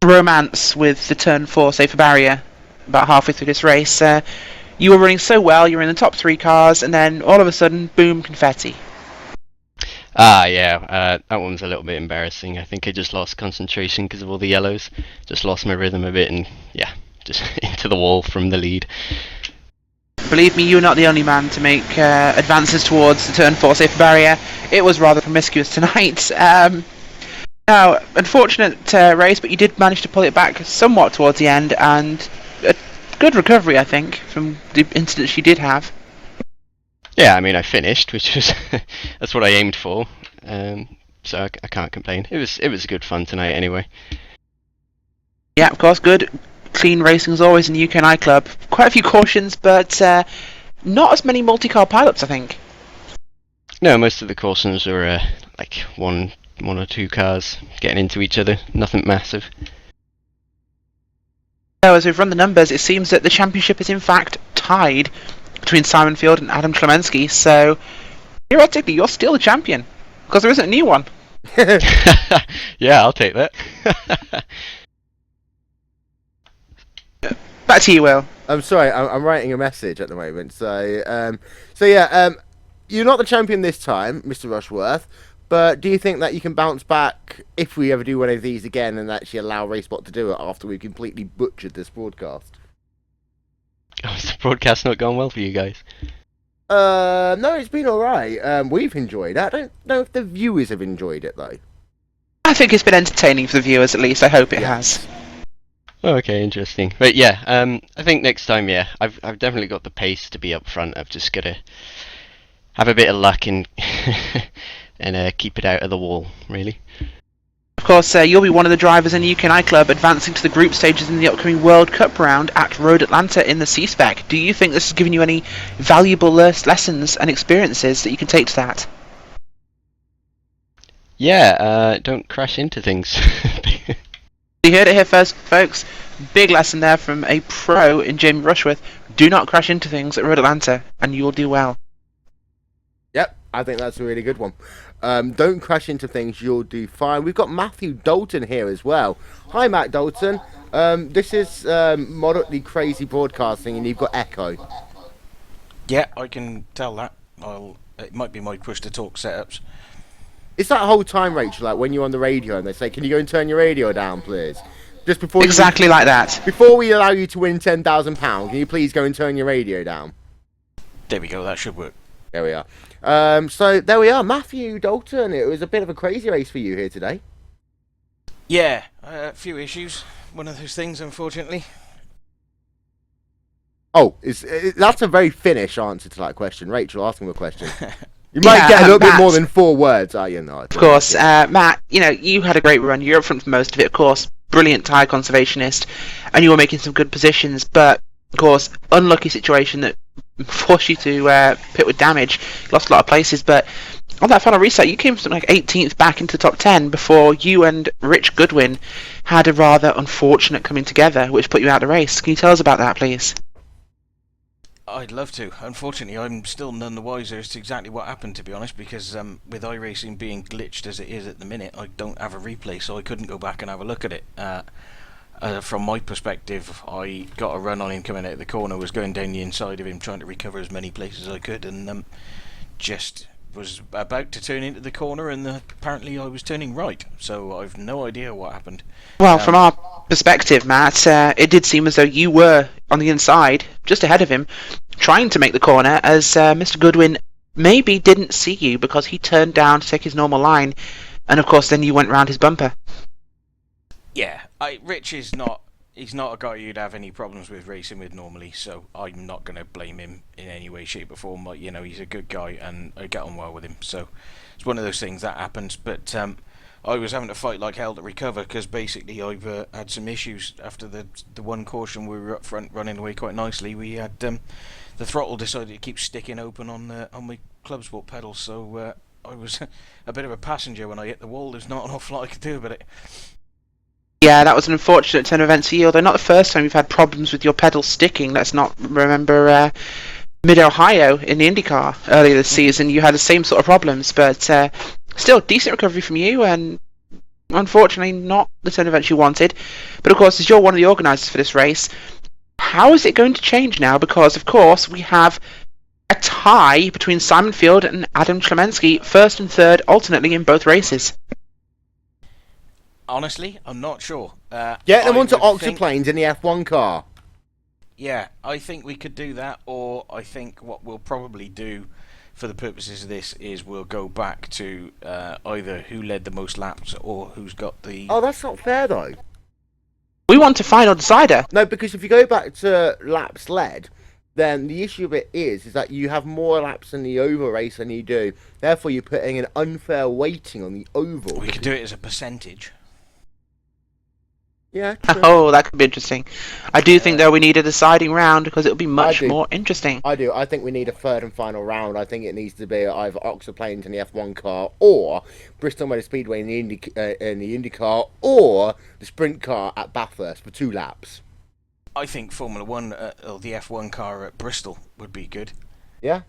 romance with the turn 4 safer barrier about halfway through this race. You were running so well, you were in the top 3 cars, and then all of a sudden, boom, confetti. Yeah, that one was a little bit embarrassing. I think I just lost concentration because of all the yellows. Just lost my rhythm a bit, and yeah, just into the wall from the lead. Believe me, you're not the only man to make advances towards the turn 4 safe barrier. It was rather promiscuous tonight. Now, unfortunate race, but you did manage to pull it back somewhat towards the end, and a good recovery, I think, from the incidents you did have. Yeah, I mean, I finished, which was that's what I aimed for. So I can't complain. It was good fun tonight, anyway. Yeah, of course, good. Clean racing as always in the UK nightclub. Quite a few cautions, but not as many multi-car pilots, I think. No, most of the cautions were like one or two cars getting into each other. Nothing massive. So as we've run the numbers, it seems that the championship is in fact tied between Simon Field and Adam Klemensky. So theoretically, you're still the champion because there isn't a new one. Yeah, I'll take that. Back to you, Will. I'm sorry, I'm writing a message at the moment. So yeah, you're not the champion this time, Mr. Rushworth. But do you think that you can bounce back if we ever do one of these again and actually allow RaceSpot to do it after we've completely butchered this broadcast? Oh, has the broadcast not gone well for you guys? No, it's been alright. We've enjoyed it. I don't know if the viewers have enjoyed it, though. I think it's been entertaining for the viewers, at least. I hope it has. Oh, okay, interesting. But yeah, I think next time, yeah, I've definitely got the pace to be up front. I've just got to have a bit of luck and and keep it out of the wall, really. Of course, you'll be one of the drivers in the UK nightclub advancing to the group stages in the upcoming World Cup round at Road Atlanta in the C-Spec. Do you think this has given you any valuable lessons and experiences that you can take to that? Yeah, don't crash into things. You heard it here first, folks. Big lesson there from a pro in Jamie Rushworth. Do not crash into things at Road Atlanta, and you will do well. Yep, I think that's a really good one. Don't crash into things, you'll do fine. We've got Matthew Dalton here as well. Hi, Matt Dalton. This is moderately crazy broadcasting, and you've got echo. Yeah, I can tell that. It might be my push-to-talk setups. It's that whole time, Rachel, like when you're on the radio and they say, can you go and turn your radio down, please? Just before exactly like that. Before we allow you to win £10,000, can you please go and turn your radio down? There we go, that should work. There we are. So there we are, Matthew Dalton. It was a bit of a crazy race for you here today. Yeah, a few issues. One of those things, unfortunately. Oh, that's a very Finnish answer to that question. Rachel, asking a question. You might get a little bit more than 4 words, are you not? Of course, Matt, you had a great run. You're up front for most of it, of course. Brilliant tyre conservationist, and you were making some good positions, but, of course, unlucky situation that forced you to pit with damage. You lost a lot of places, but on that final reset, you came from like 18th back into the top 10 before you and Rich Goodwin had a rather unfortunate coming together, which put you out of the race. Can you tell us about that, please? I'd love to. Unfortunately, I'm still none the wiser as to exactly what happened, to be honest, because with iRacing being glitched as it is at the minute, I don't have a replay, so I couldn't go back and have a look at it. From my perspective, I got a run on him coming out of the corner, was going down the inside of him, trying to recover as many places as I could, and just was about to turn into the corner, and apparently I was turning right, so I've no idea what happened. Well, from our perspective, Matt, it did seem as though you were on the inside, just ahead of him, trying to make the corner, as Mr. Goodwin maybe didn't see you because he turned down to take his normal line, and of course then you went round his bumper. Yeah, Rich is he's not a guy you'd have any problems with racing with normally, so I'm not going to blame him in any way, shape or form. He's a good guy and I get on well with him, so it's one of those things that happens, but I was having to fight like hell to recover because basically I've had some issues after the one caution. We were up front running away quite nicely. We had the throttle decided to keep sticking open on my club sport pedal, so I was a bit of a passenger when I hit the wall. There's not an awful lot I could do about it. Yeah, that was an unfortunate turn of events for you, although not the first time you've had problems with your pedal sticking. Let's not remember Mid-Ohio in the IndyCar earlier this season. You had the same sort of problems, but still, decent recovery from you, and unfortunately not the turn of events you wanted. But of course, as you're one of the organisers for this race, how is it going to change now? Because, of course, we have a tie between Simon Field and Adam Klemensky, first and third alternately in both races. Honestly, I'm not sure. Get them I onto would think- oxyplanes in the F1 car. Yeah, I think we could do that, or I think what we'll probably do for the purposes of this is we'll go back to either who led the most laps or who's got the... Oh, that's not fair, though. We want a final decider. No, because if you go back to laps led, then the issue of it is that you have more laps in the oval race than you do. Therefore, you're putting an unfair weighting on the oval. We could do it as a percentage. Yeah, true. Oh, that could be interesting. I do think, though, we need a deciding round because it'll be much do. more interesting. I do. I think we need a third and final round. I think it needs to be either oxyplanes in the F1 car or Bristol Motor Speedway in the IndyCar or the sprint car at Bathurst for 2 laps. I think Formula 1 or the F1 car at Bristol would be good. Yeah,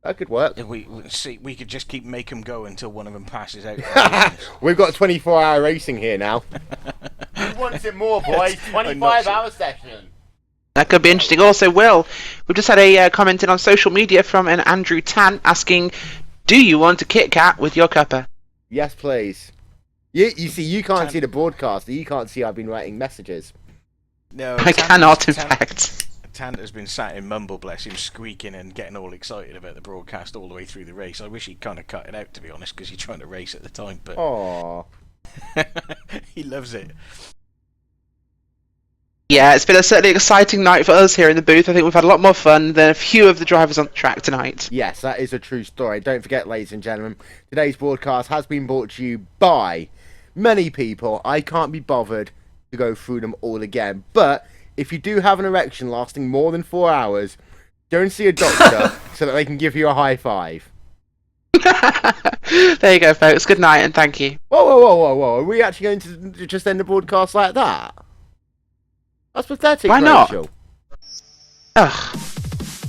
that could work. If we could just keep make them go until one of them passes out. We've got 24-hour racing here now. Who wants it more, boys? 25-hour session. That could be interesting. Also, Will, we've just had a comment in on social media from an Andrew Tant asking, do you want a Kit Kat with your cuppa? Yes, please. You see, you can't see the broadcast. You can't see I've been writing messages. No, I cannot, in fact. Tant has been sat in mumble, bless him, squeaking and getting all excited about the broadcast all the way through the race. I wish he'd kind of cut it out, to be honest, because he's trying to race at the time, but Aww. he loves it. Yeah, it's been a certainly exciting night for us here in the booth. I think we've had a lot more fun than a few of the drivers on the track tonight. Yes, that is a true story. Don't forget, ladies and gentlemen, today's broadcast has been brought to you by many people. I can't be bothered to go through them all again, but if you do have an erection lasting more than 4 hours, go and see a doctor so that they can give you a high five. There you go, folks. Good night and thank you. Whoa. Are we actually going to just end the broadcast like that? That's pathetic, Why not? Rachel. Ugh.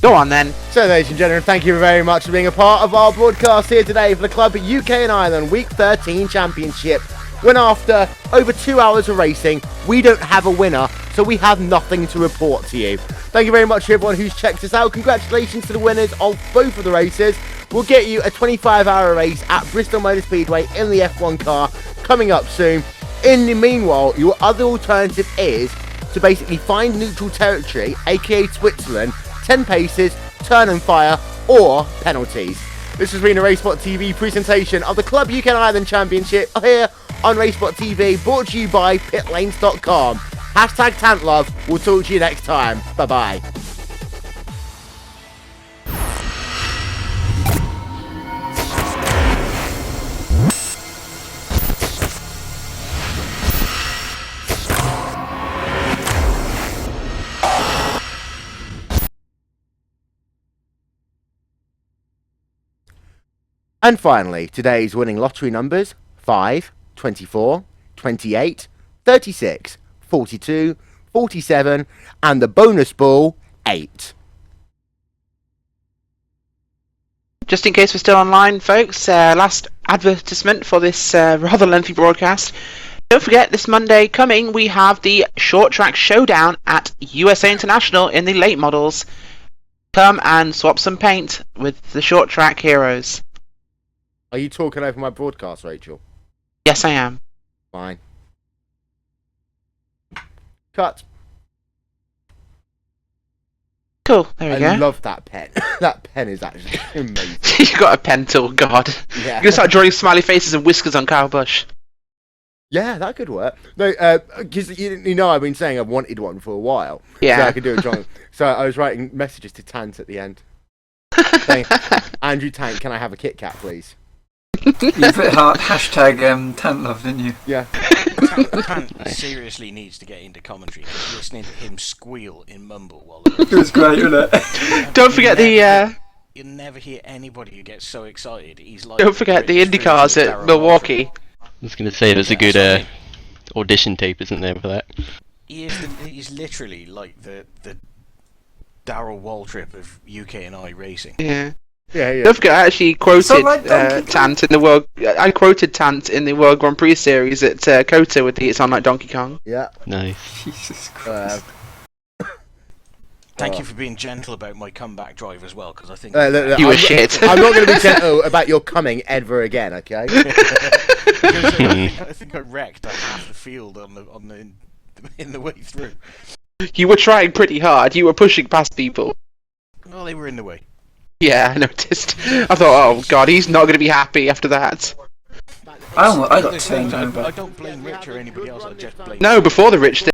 Go on then. So, ladies and gentlemen, thank you very much for being a part of our broadcast here today for the Club UK and Ireland Week 13 Championship. When after over 2 hours of racing, we don't have a winner, so we have nothing to report to you. Thank you very much to everyone who's checked us out. Congratulations to the winners of both of the races. We'll get you a 25-hour race at Bristol Motor Speedway in the F1 car coming up soon. In the meanwhile, your other alternative is to basically find neutral territory, aka Switzerland, 10 paces, turn and fire, or penalties. This has been a RaceSpotTV presentation of the Club UK and Ireland Championship here on RaceSpotTV, brought to you by pitlanes.com. Hashtag Tantlove. We'll talk to you next time. Bye-bye. And finally, today's winning lottery numbers: 5, 24, 28, 36, 42, 47, and the bonus ball, 8. Just in case we're still online, folks, last advertisement for this rather lengthy broadcast. Don't forget, this Monday coming, we have the Short Track Showdown at USA International in the late models. Come and swap some paint with the Short Track heroes. Are you talking over my broadcast, Rachel? Yes, I am. Fine. Cut. Cool, there we go. I love that pen. That pen is actually amazing. You got a pen tool, God. Yeah. You're gonna start drawing smiley faces and whiskers on Kyle Busch. Yeah, that could work. No, because you know I've been saying I've wanted one for a while. Yeah. So I could do a drawing. So I was writing messages to Tant at the end. Saying, Andrew Tant, can I have a Kit Kat, please? You put hashtag Tantlove, didn't you? Yeah. Tant seriously needs to get into commentary, because listening to him squeal in mumble while It was great, wasn't it? Don't forget You'll never hear anybody who gets so excited. He's like. don't forget the British IndyCars version of at Darryl Milwaukee. I was going to say there's a good sorry. audition tape, isn't there, for that? He's literally like the Darryl Waltrip of UK&I racing. Yeah. Yeah. Don't forget, I actually quoted like Donkey Kong? Tant in the World. I quoted Tant in the World Grand Prix series at COTA with the "It's on like Donkey Kong." Yeah. Nice. Jesus Christ. Thank you for being gentle about my comeback drive as well, because I think Look, You were I'm, shit. I'm not going to be gentle about your coming ever again, okay? I think I wrecked half the field in the way through. You were trying pretty hard. You were pushing past people. Well, they were in the way. Yeah, I noticed. I thought, oh god, he's not going to be happy after that. I got Those turned things, I over. don't blame Rich or anybody else. I just blame. No, before the Rich thing.